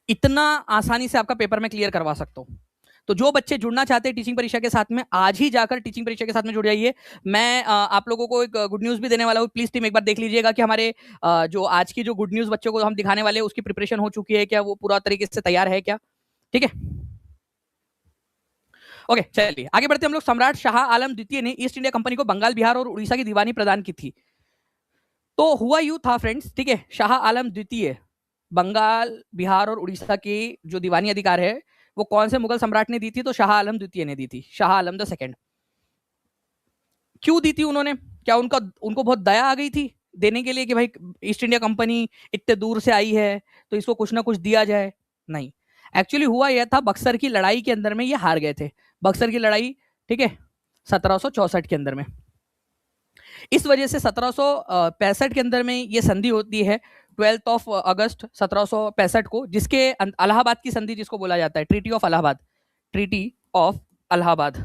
S1: इतना आसानी से आपका पेपर में क्लियर करवा सकता हूं। तो जो बच्चे जुड़ना चाहते हैं टीचिंग परीक्षा के साथ में, आज ही जाकर टीचिंग परीक्षा के साथ में जुड़ जाइए। मैं आप लोगों को एक गुड न्यूज भी देने वाला हूँ। प्लीज टीम एक बार देख लीजिएगा कि हमारे जो आज की जो गुड न्यूज बच्चों को हम दिखाने वाले हैं उसकी प्रिपरेशन हो चुकी है क्या, वो पूरा तरीके से तैयार है क्या, ठीक है। ओके, चलिए आगे बढ़ते हम लोग। सम्राट शाह आलम द्वितीय ने ईस्ट इंडिया कंपनी को बंगाल, बिहार और उड़ीसा की दीवानी प्रदान की थी। तो हुआ यूं था फ्रेंड्स, ठीक है, शाह आलम द्वितीय बंगाल, बिहार और उड़ीसा की जो दीवानी अधिकार है वो कौन से मुगल सम्राट ने दी थी, तो शाह आलम द्वितीय ने दी थी, शाह आलम द सेकंड। क्यों दी थी उन्होंने, क्या उनको बहुत दया आ गई थी देने के लिए कि भाई ईस्ट इंडिया कंपनी इतने दूर से आई है तो इसको कुछ ना कुछ दिया जाए? नहीं, एक्चुअली हुआ यह था, बक्सर की लड़ाई के अंदर में ये हार गए थे, बक्सर की लड़ाई, ठीक है, 1764 के अंदर में। इस वजह से 1765 के अंदर में ये संधि होती है 12 ऑफ अगस्त 1765 को, जिसके अलाहाबाद की संधि जिसको बोला जाता है, treaty of Allahabad, treaty of Allahabad,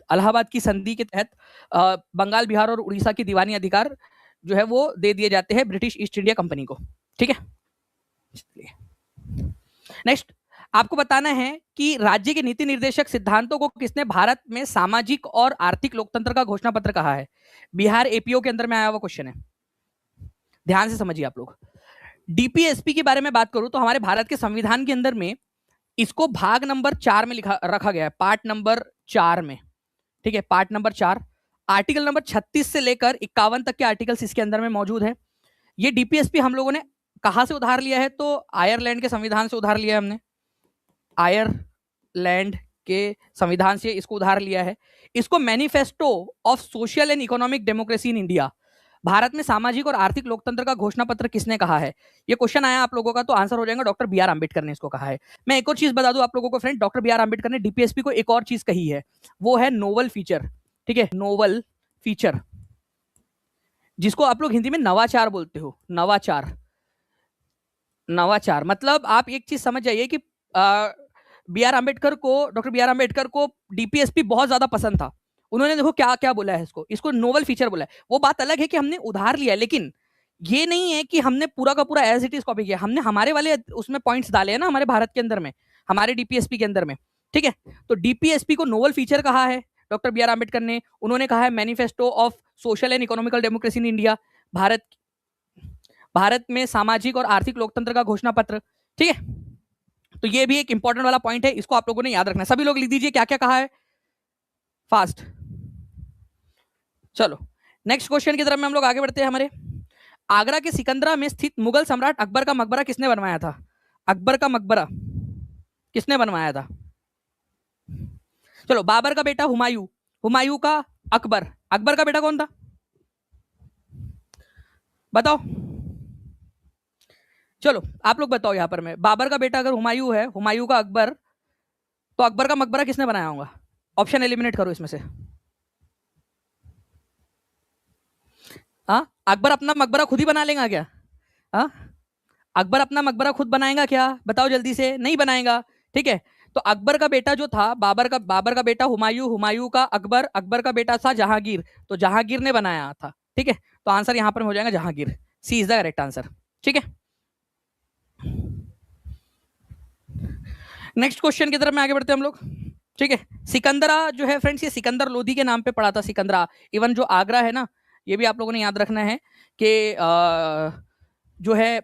S1: Allahabad की संधि के तहत बंगाल, बिहार और उड़ीसा की दीवानी अधिकार जो है वो दे दिए जाते हैं ब्रिटिश ईस्ट इंडिया कंपनी को, ठीक है। नेक्स्ट आपको बताना है कि राज्य के नीति निर्देशक सिद्धांतों को किसने भारत में सामाजिक और आर्थिक लोकतंत्र का घोषणा पत्र कहा है। बिहार एपीओ के अंदर में आया हुआ क्वेश्चन है, ध्यान से समझिए आप लोग। डीपीएसपी के बारे में बात करूं तो हमारे भारत के संविधान के अंदर में इसको भाग नंबर 4 में रखा गया है, पार्ट नंबर 4 में, ठीक है, पार्ट नंबर 4, आर्टिकल नंबर 36 से लेकर 51 तक के आर्टिकल्स इसके अंदर में मौजूद है। ये डीपीएसपी हम लोगों ने कहां से उधार लिया है? तो आयरलैंड के संविधान से उधार लिया है हमने, आयरलैंड के संविधान से इसको उधार लिया है। इसको manifesto of social and economic democracy in India, Bharat में सामाजिक और आर्थिक लोकतंत्र का घोषणा पत्र किसने कहा है? ये क्वेश्चन आया आप लोगों का, तो आंसर हो जाएगा डॉक्टर बी आर अम्बेडकर ने इसको कहा है। मैं एक और चीज बता दूं आप लोगों को friend, doctor B R Ambedkar ने डीपीएसपी को एक और चीज कही है, वो है नोवल फीचर, ठीक है, नोवल फीचर, जिसको आप लोग हिंदी में नवाचार बोलते हो। नवाचार, नवाचार मतलब आप एक चीज समझ जाइए कि बी आर अम्बेडकर को, डॉक्टर बी आर अम्बेडकर को डीपीएसपी बहुत ज्यादा पसंद था। उन्होंने देखो क्या क्या बोला है, इसको नोवल फीचर बोला है। वो बात अलग है कि हमने उधार लिया है, लेकिन ये नहीं है कि हमने पूरा का पूरा एज इट इज कॉपी किया। हमने हमारे वाले उसमें पॉइंट्स डाले हैं ना हमारे भारत के अंदर में, हमारे डीपीएसपी के अंदर में, ठीक है। तो डीपीएसपी को नोवल फीचर कहा है डॉक्टर बी आर अम्बेडकर ने। उन्होंने कहा है manifesto of social and economical democracy in India, Bharat में सामाजिक और आर्थिक लोकतंत्र का घोषणा पत्र, ठीक है। तो ये भी एक इंपॉर्टेंट वाला पॉइंट है, इसको आप लोगों ने याद रखना है। सभी लोग लिख दीजिए क्या क्या कहा है फास्ट। चलो नेक्स्ट क्वेश्चन की तरफ में हम लोग आगे बढ़ते हैं। हमारे आगरा के सिकंदरा में स्थित मुगल सम्राट अकबर का मकबरा किसने बनवाया था? अकबर का मकबरा किसने बनवाया था? चलो, बाबर का बेटा हुमायूं, हुमायूं का अकबर, अकबर का बेटा कौन था बताओ? चलो आप लोग बताओ यहां पर, मैं बाबर का बेटा अगर हुमायूं है, हुमायूं का अकबर, तो अकबर का मकबरा किसने बनाया होगा? ऑप्शन एलिमिनेट करो इसमें से। हाँ, अकबर अपना मकबरा खुद ही बना लेगा क्या? हाँ, अकबर अपना मकबरा खुद बनाएगा क्या? बताओ जल्दी से, नहीं बनाएगा, ठीक है। तो अकबर का बेटा जो था, बाबर का बेटा हुमायूं, हुमायूं का अकबर, अकबर का बेटा था जहांगीर, तो जहांगीर ने बनाया था, ठीक है। तो आंसर यहां पर हो जाएगा जहांगीर, सी इज द करेक्ट आंसर, ठीक है। नेक्स्ट क्वेश्चन की तरफ में आगे बढ़ते हैं हम लोग, ठीक है। सिकंदरा जो है फ्रेंड्स, ये सिकंदर लोधी के नाम पे पड़ा था सिकंदरा। इवन जो आगरा है ना, ये भी आप लोगों ने याद रखना है कि जो है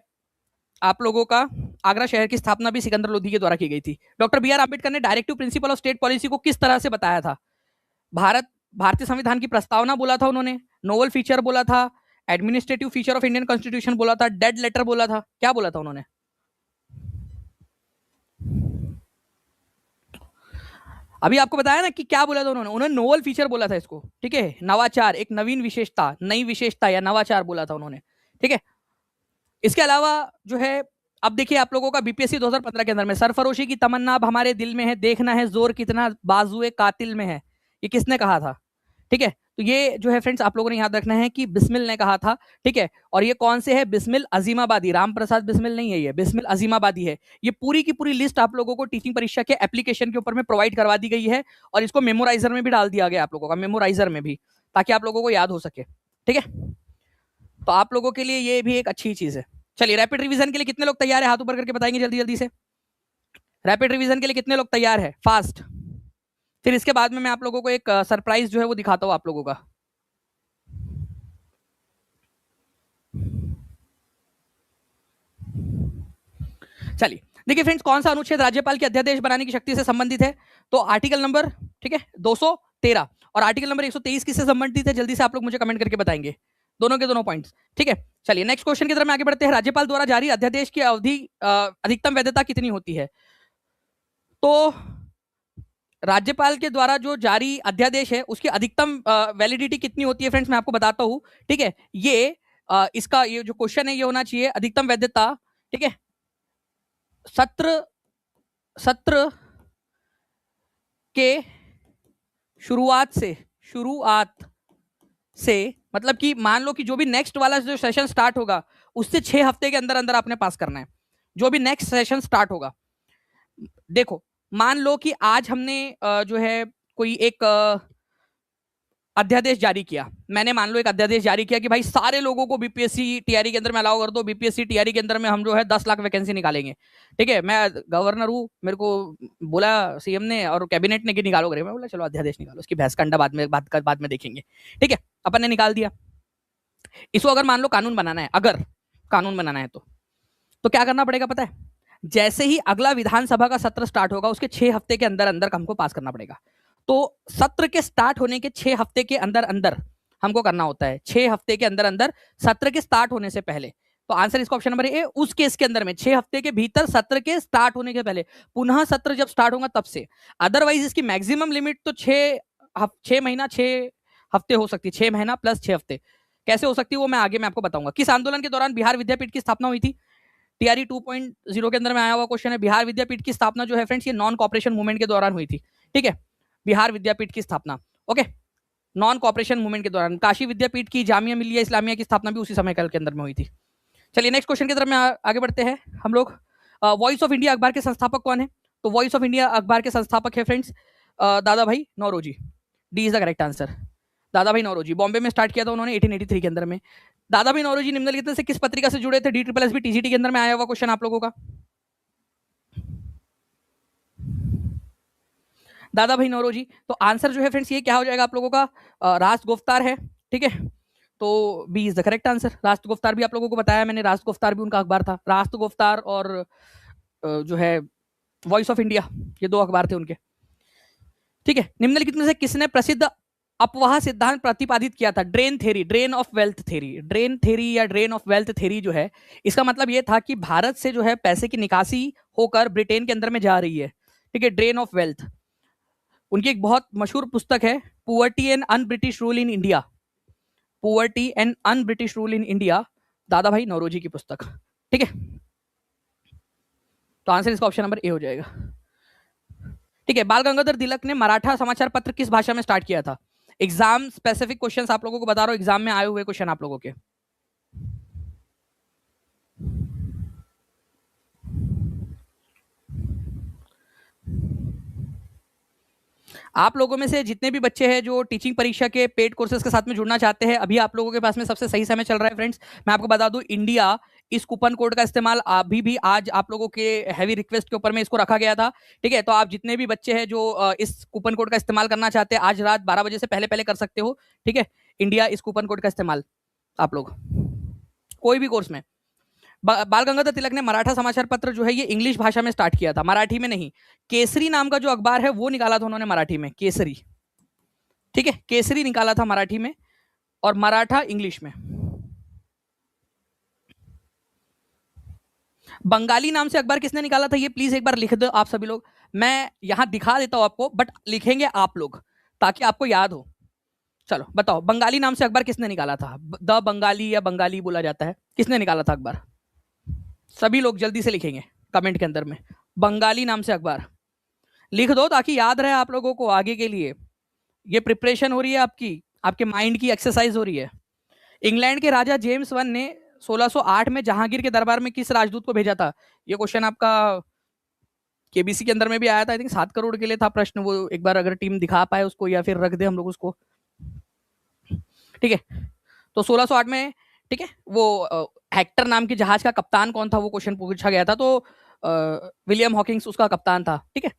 S1: आप लोगों का आगरा शहर की स्थापना भी सिकंदर लोधी के द्वारा की गई थी। डॉक्टर बी आर अम्बेडकर ने directive principle of state policy को किस तरह से बताया था? भारतीय संविधान की प्रस्तावना बोला था उन्होंने, नोवल फीचर बोला था, administrative feature of Indian constitution बोला था, डेड लेटर बोला था, क्या बोला था उन्होंने? अभी आपको बताया ना कि क्या बोला था उन्होंने नोवल फीचर बोला था इसको, ठीक है, नवाचार, एक नवीन विशेषता, नई विशेषता या नवाचार बोला था उन्होंने, ठीक है। इसके अलावा जो है, अब देखिए आप लोगों का बीपीएससी 2015 के अंदर में, सरफरोशी की तमन्ना अब हमारे दिल में है, देखना है जोर कितना बाजुए कातिल में है, ये किसने कहा था? ठीक है, तो ये जो है फ्रेंड्स आप लोगों ने याद रखना है कि बिस्मिल ने कहा था, ठीक है। और ये कौन से है? बिस्मिल अजीमाबादी, राम प्रसाद बिस्मिल नहीं है, ये बिस्मिल अजीमाबादी है। ये पूरी की पूरी लिस्ट आप लोगों को टीचिंग परीक्षा के एप्लीकेशन के ऊपर में प्रोवाइड करवा दी गई है, और इसको मेमोराइजर में भी डाल दिया गया आप लोगों का, मेमोराइजर में भी, ताकि आप लोगों को याद हो सके, ठीक है। तो आप लोगों के लिए ये भी एक अच्छी चीज है। चलिए, रैपिड रिवीजन के लिए कितने लोग तैयार है? हाथ ऊपर करके बताएंगे जल्दी जल्दी से। रैपिड रिवीजन के लिए कितने लोग तैयार है? फास्ट। फिर इसके बाद में मैं आप लोगों को एक सरप्राइज जो है वो दिखाता हूं आप लोगों का। चलिए देखिए फ्रेंड्स, कौन सा अनुच्छेद राज्यपाल के अध्यादेश बनाने की शक्ति से संबंधित है? तो आर्टिकल नंबर, ठीक है, 213, और आर्टिकल नंबर 123 किससे संबंधित है? जल्दी से आप लोग मुझे कमेंट करके बताएंगे दोनों के दोनों पॉइंट्स, ठीक है। चलिए नेक्स्ट क्वेश्चन की तरफ में आगे बढ़ते हैं। राज्यपाल द्वारा जारी अध्यादेश की अवधि अधिकतम वैधता कितनी होती है? तो राज्यपाल के द्वारा जो जारी अध्यादेश है उसकी अधिकतम वैलिडिटी कितनी होती है फ्रेंड्स, मैं आपको बताता हूं, ठीक है। ये इसका ये जो क्वेश्चन है ये होना चाहिए अधिकतम वैधता, ठीक है, सत्र के शुरुआत से मतलब कि मान लो कि जो भी नेक्स्ट वाला जो सेशन स्टार्ट होगा उससे 6 हफ्ते के अंदर अंदर आपने पास करना है, जो भी नेक्स्ट सेशन स्टार्ट होगा। देखो मान लो कि आज हमने जो है कोई एक अध्यादेश जारी किया, मैंने मान लो एक अध्यादेश जारी किया कि भाई सारे लोगों को बीपीएससी टीआरई के अंदर में अलाउ कर दो, बीपीएससी टीआरई के अंदर में हम जो है 10 लाख वैकेंसी निकालेंगे, ठीक है। मैं गवर्नर हूँ, मेरे को बोला सीएम ने और कैबिनेट ने कि निकालो करे, मैं बोला चलो अध्यादेश निकालो, उसकी बहस का अंडा बाद में देखेंगे, ठीक है। अपन ने निकाल दिया। इसको अगर मान लो कानून बनाना है, अगर कानून बनाना है तो तो क्या करना पड़ेगा पता है, जैसे ही अगला विधानसभा का सत्र स्टार्ट होगा उसके 6 हफ्ते के अंदर अंदर हमको पास करना पड़ेगा। तो सत्र के स्टार्ट होने के 6 हफ्ते के अंदर अंदर हमको करना होता है, 6 हफ्ते के अंदर अंदर सत्र के स्टार्ट होने से पहले। तो आंसर इसका ऑप्शन नंबर ए, उस केस के अंदर में 6 हफ्ते के भीतर सत्र के स्टार्ट होने के पहले, पुनः सत्र जब स्टार्ट होगा तब से। अदरवाइज इसकी मैक्सिमम लिमिट तो 6 महीना 6 हफ्ते हो सकती है, 6 महीना प्लस 6 हफ्ते। कैसे हो सकती है वो मैं आगे मैं आपको बताऊंगा। किस आंदोलन के दौरान बिहार विद्यापीठ की स्थापना हुई थी? टीआरई 2.0 के अंदर में आया हुआ क्वेश्चन है। बिहार विद्यापीठ की स्थापना जो है फ्रेंड्स ये नॉन कॉपरेशन मूवमेंट के दौरान हुई थी। ठीक है, बिहार विद्यापीठ की स्थापना ओके नॉन कॉपरेशन मूवमेंट के दौरान। काशी विद्यापीठ की जामिया मिलिया इस्लामिया की स्थापना भी उसी समय काल के अंदर में हुई थी। चलिए नेक्स्ट क्वेश्चन की तरफ में आगे बढ़ते हैं हम लोग। वॉइस ऑफ इंडिया अखबार के संस्थापक कौन है? तो वॉइस ऑफ इंडिया अखबार के संस्थापक है friends Dadabhai Naoroji. D is the correct answer. Dadabhai Naoroji Bombay में स्टार्ट किया था उन्होंने 1883 के अंदर में। दादा भाई नौरोजी निम्नलिखित में से किस पत्रिका से जुड़े थे? D triple S B TGT के अंदर में आया हुआ क्वेश्चन आप लोगों का। दादा भाई नौरोजी, तो आंसर जो है फ्रेंड्स ये क्या हो जाएगा आप लोगों का? राष्ट्र गुफ्तार है। ठीक है, तो B is the correct answer. Rast Goftar भी आप लोगों को बताया मैंने, राष्ट्र गुफ्तार भी उनका अखबार था। राष्ट्र गुफ्तार और जो है वॉइस ऑफ इंडिया, ये 2 अखबार थे उनके। ठीक है, निम्नलिखित में से किसने प्रसिद्ध अपवाह सिद्धांत प्रतिपादित किया था? Drain theory, drain of wealth theory. Drain theory या ड्रेन ऑफ वेल्थ थ्योरी जो है इसका मतलब ये था कि भारत से जो है पैसे की निकासी होकर ब्रिटेन के अंदर में जा रही है। ठीक है, ड्रेन ऑफ वेल्थ। उनकी एक बहुत मशहूर पुस्तक है poverty and un British rule in India. Poverty and un British rule in India, दादा भाई नौरोजी की पुस्तक। ठीक है, तो आंसर इसका ऑप्शन नंबर ए हो जाएगा। ठीक है, बाल गंगाधर तिलक ने मराठा समाचार पत्र किस भाषा में स्टार्ट किया था? एग्जाम स्पेसिफिक क्वेश्चंस आप लोगों को बता रहा हूं, एग्जाम में आए हुए क्वेश्चन आप लोगों के। आप लोगों में से जितने भी बच्चे हैं जो टीचिंग परीक्षा के पेड कोर्सेज के साथ में जुड़ना चाहते हैं, अभी आप लोगों के पास में सबसे सही समय चल रहा है फ्रेंड्स। मैं आपको बता दूं, इंडिया इस कूपन कोड का इस्तेमाल अभी भी आज आप लोगों के हैवी रिक्वेस्ट के ऊपर में इसको रखा गया था। ठीक है, तो आप जितने भी बच्चे हैं जो इस कूपन कोड का इस्तेमाल करना चाहते हैं, आज रात 12 बजे से पहले पहले कर सकते हो। ठीक है, इंडिया इस कूपन कोड का इस्तेमाल आप लोग कोई भी कोर्स में। बाल गंगाधर तिलक ने मराठा समाचार पत्र जो है ये इंग्लिश भाषा में स्टार्ट किया था, मराठी में नहीं। केसरी नाम का जो अखबार है वो निकाला था उन्होंने मराठी में, केसरी। ठीक है, केसरी निकाला था मराठी में और मराठा इंग्लिश में। बंगाली नाम से अखबार किसने निकाला था ये प्लीज एक बार लिख दो आप सभी लोग। मैं यहां दिखा देता हूं आपको, बट लिखेंगे आप लोग ताकि आपको याद हो। चलो बताओ, बंगाली नाम से अखबार किसने निकाला था? द बंगाली या बंगाली बोला जाता है, किसने निकाला था अखबार? सभी लोग जल्दी से लिखेंगे कमेंट के अंदर में, बंगाली नाम से अखबार लिख दो ताकि याद रहे आप लोगों को आगे के लिए। ये प्रिपरेशन हो रही है आपकी, आपके माइंड की एक्सरसाइज हो रही है। इंग्लैंड के राजा जेम्स वन ने 1608 में जहांगीर के दरबार में किस राजदूत को भेजा था? ये क्वेश्चन आपका केबीसी के अंदर में भी आया था। आई थिंक 7 करोड़ के लिए था प्रश्न, वो एक बार अगर टीम दिखा पाए उसको या फिर रख दे हम लोग उसको। ठीक है, तो 1608 में, ठीक है, वो हेक्टर नाम के जहाज का कप्तान कौन था वो क्वेश्चन पूछा गया था। तो विलियम हॉकिंग्स उसका कप्तान था। ठीक है,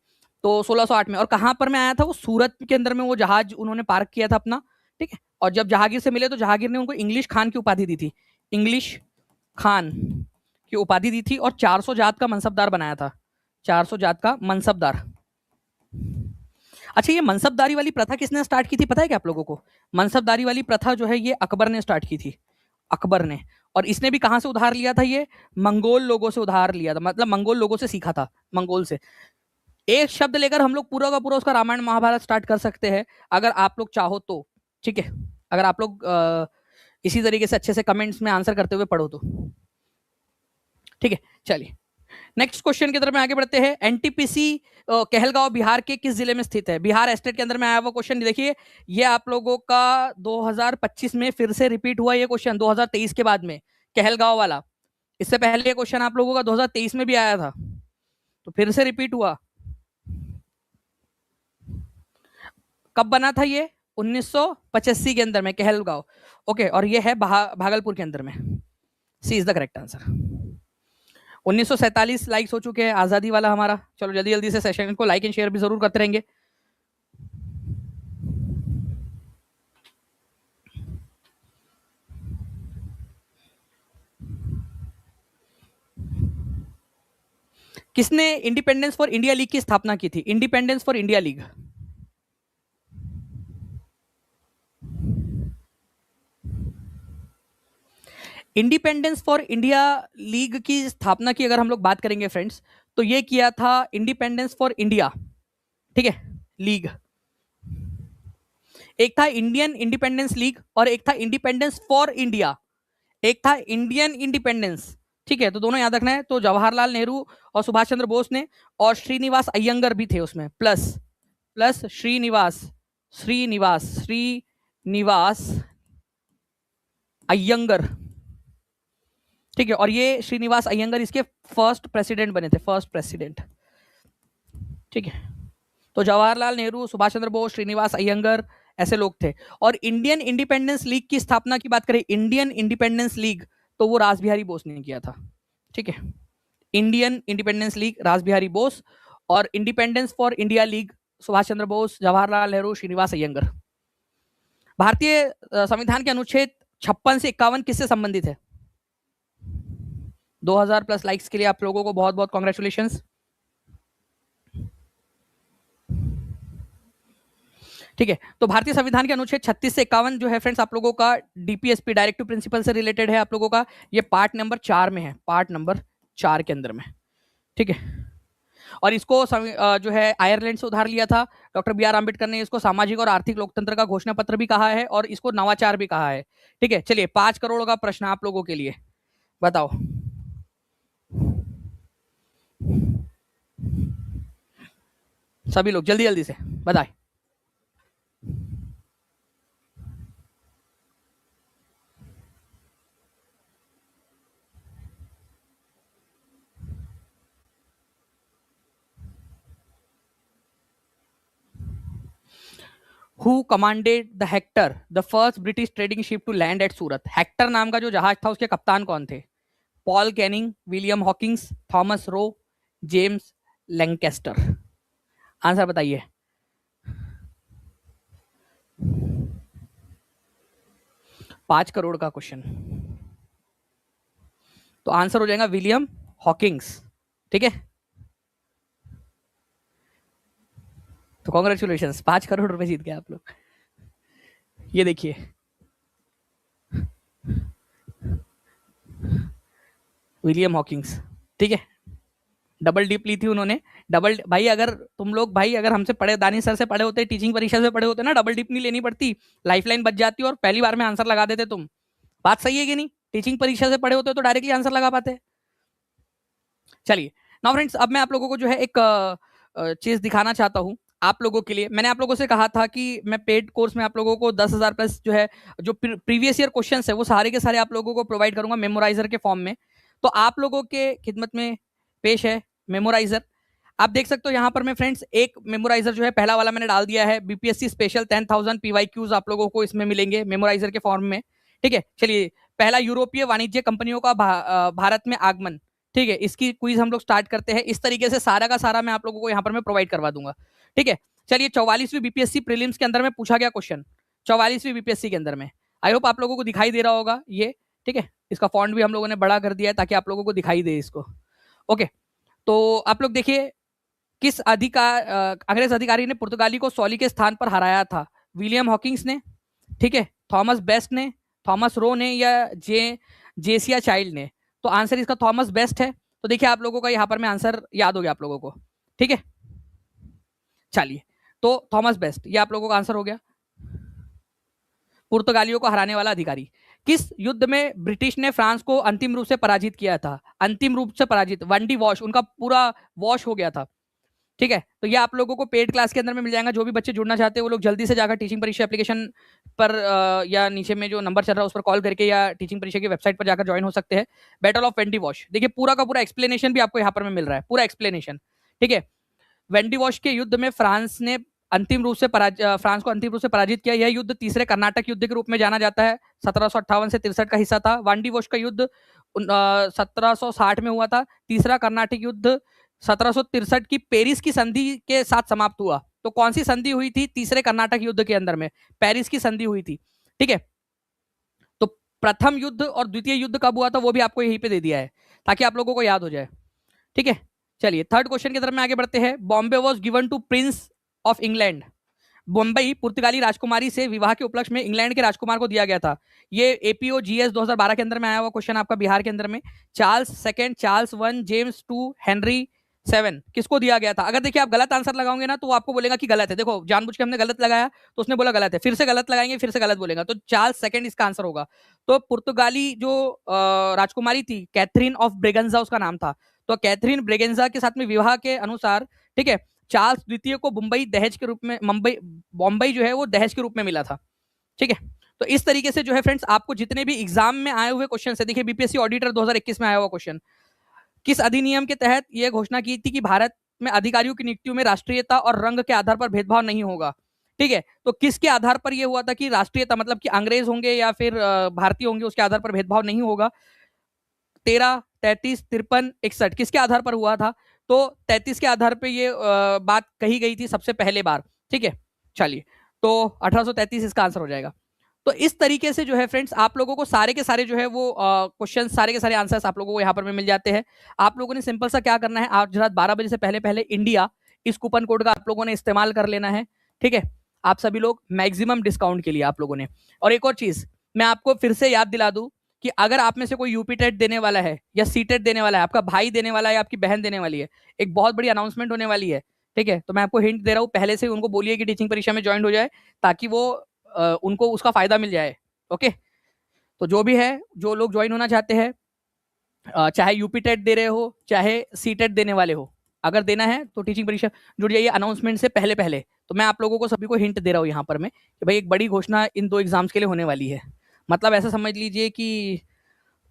S1: तो 1608 में। और कहां पर में आया था वो? सूरत के अंदर में वो जहाज उन्होंने पार्क किया था अपना। ठीक है, और जब जहांगीर से मिले तो जहांगीर ने उनको इंग्लिश खान की उपाधि दी थी, इंग्लिश खान की उपाधि दी थी और 400 जात का मनसबदार बनाया था, 400 जात का मनसबदार। अच्छा, ये मनसबदारी वाली प्रथा किसने स्टार्ट की थी पता है क्या आप लोगों को? मनसबदारी वाली प्रथा जो है ये अकबर ने स्टार्ट की थी, अकबर ने। और इसने भी कहां से उधार लिया था? ये मंगोल लोगों से उधार लिया था, मतलब मंगोल लोगों से सीखा था, मंगोल से। एक शब्द लेकर हम लोग पूरा का पूरा उसका रामायण महाभारत स्टार्ट कर सकते हैं अगर आप लोग चाहो तो। ठीक है, अगर आप लोग इसी तरीके से अच्छे से कमेंट्स में आंसर करते हुए पढ़ो तो। ठीक है, चलिए नेक्स्ट क्वेश्चन की तरफ में आगे बढ़ते हैं। एनटीपीसी कहलगांव बिहार के किस जिले में स्थित है? बिहार स्टेट के अंदर में आया हुआ क्वेश्चन। देखिए ये आप लोगों का 2025 में फिर से रिपीट हुआ ये क्वेश्चन, 2023 के बाद में कहलगांव वाला। इससे पहले ये क्वेश्चन आप लोगों का 2023 में भी आया था, तो फिर से रिपीट हुआ। कब बना था ये? 1985 के अंदर में कहलगांव। ओके, और ये है भागलपुर के अंदर में। C is the correct answer. 1947 likes हो चुके हैं, आजादी वाला हमारा। चलो जल्दी जल्दी से सेशन को लाइक एंड शेयर भी जरूर करते रहेंगे। किसने इंडिपेंडेंस फॉर इंडिया लीग की स्थापना की थी? Independence for India league, independence for India league की स्थापना की अगर हम लोग बात करेंगे फ्रेंड्स, तो ये किया था इंडिपेंडेंस फॉर इंडिया, ठीक है, लीग। एक था इंडियन इंडिपेंडेंस लीग और एक था इंडिपेंडेंस फॉर इंडिया, एक था इंडियन इंडिपेंडेंस, ठीक है। तो दोनों याद रखना है। तो जवाहरलाल नेहरू और सुभाष चंद्र बोस ने, और श्रीनिवास अयंगर भी थे उसमें, प्लस प्लस श्रीनिवास श्रीनिवास श्रीनिवास अयंगर, ठीक है। और ये श्रीनिवास अयंगर इसके फर्स्ट प्रेसिडेंट बने थे, फर्स्ट प्रेसिडेंट, ठीक है। तो जवाहरलाल नेहरू, सुभाष चंद्र बोस, श्रीनिवास अयंगर ऐसे लोग थे। और इंडियन इंडिपेंडेंस लीग की स्थापना की बात करें, इंडियन इंडिपेंडेंस लीग, तो वो रासबिहारी बोस ने किया था, ठीक है। Indian Independence League Rashbehari Bose, और Independence for India League Subhash Chandra Bose, Jawaharlal Nehru, Srinivasa Iyengar. भारतीय संविधान के अनुच्छेद 56 से 51 किससे संबंधित है? 2000 प्लस लाइक्स के लिए आप लोगों को बहुत बहुत कॉन्ग्रेचुलेशंस, ठीक है। तो भारतीय संविधान के अनुच्छेद 36 से 51 जो है फ्रेंड्स आप लोगों का डीपीएसपी डायरेक्टिव प्रिंसिपल से रिलेटेड है आप लोगों का, ये पार्ट नंबर 4 में है, पार्ट नंबर 4 के अंदर में, ठीक है। और इसको जो है आयरलैंड से उधार लिया था डॉक्टर बी आर अम्बेडकर ने। इसको सामाजिक और आर्थिक लोकतंत्र का घोषणा पत्र भी कहा है और इसको नवाचार भी कहा है, ठीक है। चलिए 5 करोड़ का प्रश्न आप लोगों के लिए, बताओ सभी लोग जल्दी जल्दी से बताएं। Who commanded the Hector, the first British trading ship to land at Surat? Hector नाम का जो जहाज था उसके कप्तान कौन थे? Paul Canning, William Hawkins, Thomas Roe, James Lancaster. Answer बताइए। पांच करोड़ का क्वेश्चन, तो आंसर हो जाएगा विलियम हॉकिंग्स, ठीक है। तो कॉन्ग्रेचुलेशन, 5 करोड़ रुपए जीत गए आप लोग। ये देखिए विलियम हॉकिंग्स, ठीक है। डबल डिप ली थी उन्होंने, डबल भाई अगर तुम लोग भाई अगर हमसे पढ़े, दानी सर से पढ़े होते, टीचिंग परीक्षा से पढ़े होते ना, डबल डिप नहीं लेनी पड़ती, लाइफलाइन बच जाती और पहली बार में आंसर लगा देते तुम। बात सही है कि नहीं? टीचिंग परीक्षा से पढ़े होते तो डायरेक्टली आंसर लगा पाते। चलिए नाउ फ्रेंड्स, अब मैं आप लोगों को जो है एक चीज दिखाना चाहता हूँ आप लोगों के लिए। मैंने आप लोगों से कहा था कि मैं पेड कोर्स में आप लोगों को 10,000 प्लस जो है जो प्रीवियस ईयर क्वेश्चंस है वो सारे के सारे आप लोगों को प्रोवाइड करूंगा मेमोराइजर के फॉर्म में। तो आप लोगों के खिदमत में पेश है मेमोराइजर। आप देख सकते हो यहाँ पर मैं फ्रेंड्स एक मेमोराइजर जो है पहला वाला मैंने डाल दिया है, बीपीएससी स्पेशल 10,000 पीवाईक्यूज आप लोगों को इसमें मिलेंगे मेमोराइजर के फॉर्म में, ठीक है। चलिए पहला, यूरोपीय वाणिज्य कंपनियों का भारत में आगमन, ठीक है। इसकी क्विज हम लोग स्टार्ट करते हैं। इस तरीके से सारा का सारा मैं आप लोगों को यहाँ पर मैं प्रोवाइड करवा दूंगा, ठीक है। चलिए 44वीं बीपीएससी प्रीलिम्स के अंदर में पूछा गया क्वेश्चन, 44वीं बीपीएससी के अंदर में, आई होप आप लोगों को दिखाई दे रहा होगा ये, ठीक है। इसका फॉन्ट भी हम लोगों ने बड़ा कर दिया है ताकि आप लोगों को दिखाई दे इसको, ओके। तो आप लोग देखिए, किस अंग्रेज अधिकारी ने पुर्तगाली को सॉली के स्थान पर हराया था? विलियम हॉकिंग्स ने, ठीक है, थॉमस बेस्ट ने, थॉमस रो ने, या जेसिया चाइल्ड ने? तो आंसर इसका थॉमस बेस्ट है। तो देखिए आप लोगों का यहाँ पर मैं आंसर याद हो गया आप लोगों को, ठीक है। चलिए तो थॉमस बेस्ट ये आप लोगों का आंसर हो गया। पुर्तगालियों को हराने वाला अधिकारी। किस युद्ध में ब्रिटिश ने फ्रांस को अंतिम रूप से पराजित किया था? अंतिम रूप से पराजित, वनडी वॉश, उनका पूरा वॉश हो गया था, ठीक है। तो ये आप लोगों को पेड क्लास के अंदर में मिल जाएगा। जो भी बच्चे जुड़ना चाहते हैं वो लोग जल्दी से जाकर टीचिंग परीक्षा एप्लीकेशन पर या नीचे में जो नंबर चल रहा है उस पर कॉल करके या टीचिंग परीक्षा की वेबसाइट पर जाकर ज्वाइन हो सकते हैं। बैटल ऑफ वेंडी वॉश, देखिए पूरा का पूरा एक्सप्लेनेशन भी आपको यहाँ पर में मिल रहा है, पूरा एक्सप्लेनेशन, ठीक है। वेंडी वॉश के युद्ध में फ्रांस को अंतिम रूप से पराजित किया। यह युद्ध तीसरे कर्नाटक युद्ध के रूप में जाना जाता है। 1758 से 63 का हिस्सा था। वांडी वॉश का युद्ध 1760 में हुआ था। तीसरा कर्नाटक युद्ध 1763 की पेरिस की संधि के साथ समाप्त हुआ। तो कौन सी संधि हुई थी तीसरे कर्नाटक युद्ध के अंदर में? पेरिस की संधि हुई थी, ठीक है। तो प्रथम युद्ध और द्वितीय युद्ध कब हुआ था वो भी आपको यहीं पे दे दिया है ताकि आप लोगों को याद हो जाए, ठीक है। चलिए थर्ड क्वेश्चन की तरफ में आगे बढ़ते हैं। Bombay was given to prince of England. Mumbai पुर्तगाली राजकुमारी से विवाह के उपलक्ष्य में इंग्लैंड के राजकुमार को दिया गया था। ये एपीओ जीएस 2012 के अंदर में आया हुआ क्वेश्चन आपका बिहार के अंदर में। Charles second, Charles one, James two, Henry 7 किसको दिया गया था? अगर देखिए आप गलत आंसर लगाओगे ना तो वो आपको बोलेगा कि गलत है। देखो जानबूझ के हमने गलत लगाया तो उसने बोला गलत है, फिर से गलत लगाएंगे फिर से गलत बोलेगा, तो चार्ल्स सेकंड इसका आंसर होगा। तो पुर्तगाली जो राजकुमारी थी कैथरीन ऑफ ब्रेगेंजा उसका नाम था, तो कैथरीन ब्रेगेंजा के साथ में विवाह के अनुसार, ठीक है, चार्ल्स द्वितीय को मुंबई दहेज के रूप में, बॉम्बई जो है वो दहेज के रूप में मिला था। ठीक है, तो इस तरीके से जो है फ्रेंड्स आपको जितने भी एग्जाम में आए हुए क्वेश्चन है, देखिए बीपीएससी ऑडिटर 2021 में आया हुआ क्वेश्चन, किस अधिनियम के तहत यह घोषणा की थी कि भारत में अधिकारियों की नियुक्तियों में राष्ट्रीयता और रंग के आधार पर भेदभाव नहीं होगा। ठीक है, तो किसके आधार पर यह हुआ था कि राष्ट्रीयता मतलब कि अंग्रेज होंगे या फिर भारतीय होंगे उसके आधार पर भेदभाव नहीं होगा? 13, 33, 53, 61 किसके आधार पर हुआ था? तो 33 के आधार पर ये बात कही गई थी सबसे पहले बार। ठीक है, चलिए तो 1833 इसका आंसर हो जाएगा। तो इस तरीके से जो है फ्रेंड्स आप लोगों को सारे के सारे जो है वो क्वेश्चन, सारे के सारे आंसर्स आप लोगों को यहाँ पर मिल जाते हैं। आप लोगों ने सिंपल सा क्या करना है, आज रात 12 बजे से पहले पहले इंडिया इस कूपन कोड का आप लोगों ने इस्तेमाल कर लेना है। ठीक है, आप सभी लोग मैक्सिमम डिस्काउंट के लिए आप लोगों ने। और एक और चीज मैं आपको फिर से याद दिला दूं कि अगर आप में से कोई यूपी टेट देने वाला है या सी टेट देने वाला है, आपका भाई देने वाला है या आपकी बहन देने वाली है, एक बहुत बड़ी अनाउंसमेंट होने वाली है। ठीक है, तो मैं आपको हिंट दे रहा हूँ, पहले से उनको बोलिए कि टीचिंग परीक्षा में ज्वाइन हो जाए ताकि वो उनको उसका फायदा मिल जाए। ओके, तो जो भी है, जो लोग ज्वाइन होना चाहते हैं, चाहे यूपी टेट दे रहे हो चाहे सी टेट देने वाले हो, अगर देना है तो टीचिंग परीक्षा जुड़ जाइए अनाउंसमेंट से पहले पहले। तो मैं आप लोगों को सभी को हिंट दे रहा हूँ यहाँ पर मैं कि भाई एक बड़ी घोषणा इन 2 एग्जाम्स के लिए होने वाली है। मतलब ऐसा समझ लीजिए कि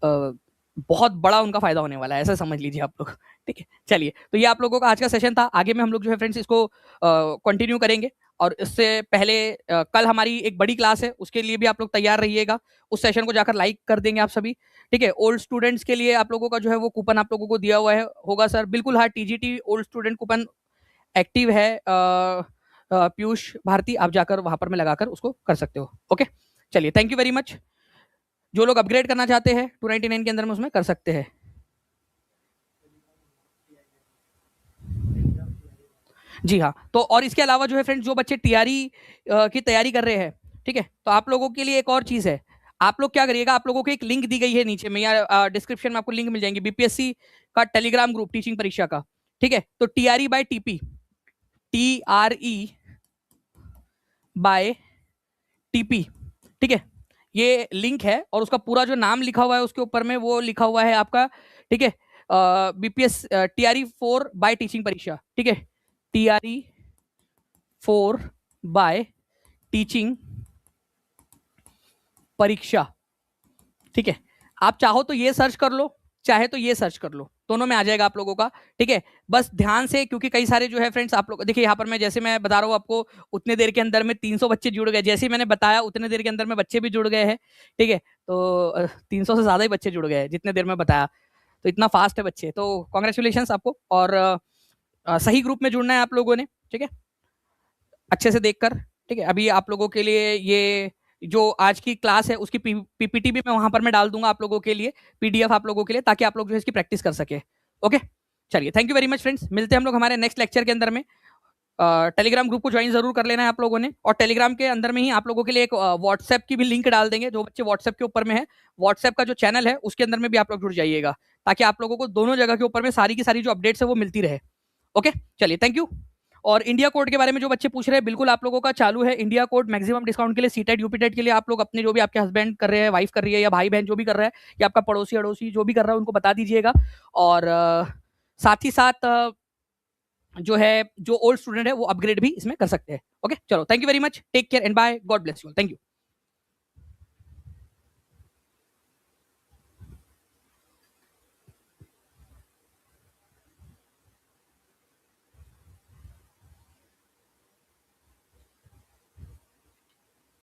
S1: बहुत बड़ा उनका फायदा होने वाला है, ऐसा समझ लीजिए आप लोग। ठीक है, चलिए तो ये आप लोगों का आज का सेशन था। आगे में हम लोग जो है फ्रेंड्स इसको कंटिन्यू करेंगे, और इससे पहले कल हमारी एक बड़ी क्लास है, उसके लिए भी आप लोग तैयार रहिएगा। उस सेशन को जाकर लाइक कर देंगे आप सभी। ठीक है, ओल्ड स्टूडेंट्स के लिए आप लोगों का जो है वो कूपन आप लोगों को दिया हुआ है होगा सर, बिल्कुल। हाँ, TGT old student coupon active है, पीयूष भारती, आप जाकर वहां पर में लगाकर उसको कर सकते हो। ओके, चलिए थैंक यू वेरी मच। जो लोग अपग्रेड करना चाहते हैं 299 के अंदर में उसमें कर सकते हैं। जी हाँ, तो और इसके अलावा जो है फ्रेंड्स जो बच्चे टीआरई की तैयारी कर रहे हैं, ठीक है, तो आप लोगों के लिए एक और चीज है। आप लोग क्या करिएगा, आप लोगों को एक लिंक दी गई है नीचे में या डिस्क्रिप्शन में आपको लिंक मिल जाएंगे बीपीएससी का टेलीग्राम ग्रुप टीचिंग परीक्षा का। ठीक है, तो TRE by TP, TRE by TP, ठीक है, ये लिंक है और उसका पूरा जो नाम लिखा हुआ है उसके ऊपर में वो लिखा हुआ है आपका, ठीक है, बीपीएस टीआरई 4 बाय टीचिंग परीक्षा। ठीक है, टीआरई 4 बाय टीचिंग परीक्षा। ठीक है, आप चाहो तो ये सर्च कर लो, चाहे तो ये सर्च कर लो, दोनों में आ जाएगा आप लोगों का। ठीक है, बस ध्यान से, क्योंकि कई सारे जो है फ्रेंड्स आप लोग देखिए यहाँ पर मैं जैसे मैं बता रहा हूँ आपको, उतने देर के अंदर में 300 बच्चे जुड़ गए, जैसे ही मैंने बताया उतने देर के अंदर में बच्चे भी जुड़ गए हैं। ठीक है, तो 300 से ज्यादा ही बच्चे जुड़ गए जितने देर में बताया, तो इतना फास्ट है बच्चे, तो कॉन्ग्रेचुलेशन आपको। और सही ग्रुप में जुड़ना है आप लोगों ने। ठीक है, अच्छे से देखकर। ठीक है, अभी आप लोगों के लिए ये जो आज की क्लास है उसकी पीपीटी भी मैं वहां पर मैं डाल दूंगा आप लोगों के लिए, पीडीएफ आप लोगों के लिए, ताकि आप लोग जो है इसकी प्रैक्टिस कर सके। ओके, चलिए thank you very much friends, मिलते हैं हम लोग हमारे नेक्स्ट लेक्चर के अंदर में। टेलीग्राम ग्रुप को ज्वाइन जरूर कर लेना है आप लोगों ने, और टेलीग्राम के अंदर में ही आप लोगों के लिए एक व्हाट्सएप की भी लिंक डाल देंगे, जो बच्चे व्हाट्सएप के ऊपर में है, व्हाट्सएप का जो चैनल है उसके अंदर में भी आप लोग जुड़ जाइएगा, ताकि आप लोगों को दोनों जगह के ऊपर में सारी की सारी जो अपडेट्स है वो मिलती रहे। ओके, चलिए थैंक यू। और इंडिया कोड के बारे में जो बच्चे पूछ रहे हैं, बिल्कुल आप लोगों का चालू है इंडिया कोड मैक्सिमम डिस्काउंट के लिए, सीटेट यूपीटेट के लिए आप लोग अपने जो भी आपके हस्बैंड कर रहे हैं, वाइफ कर रही है, या भाई बहन जो भी कर रहा है, या आपका पड़ोसी अड़ोसी जो भी कर रहा है उनको बता दीजिएगा। और साथ ही साथ जो है जो ओल्ड स्टूडेंट है वो अपग्रेड भी इसमें कर सकते हैं। ओके, चलो thank you very much, take care and bye, God bless you, thank you.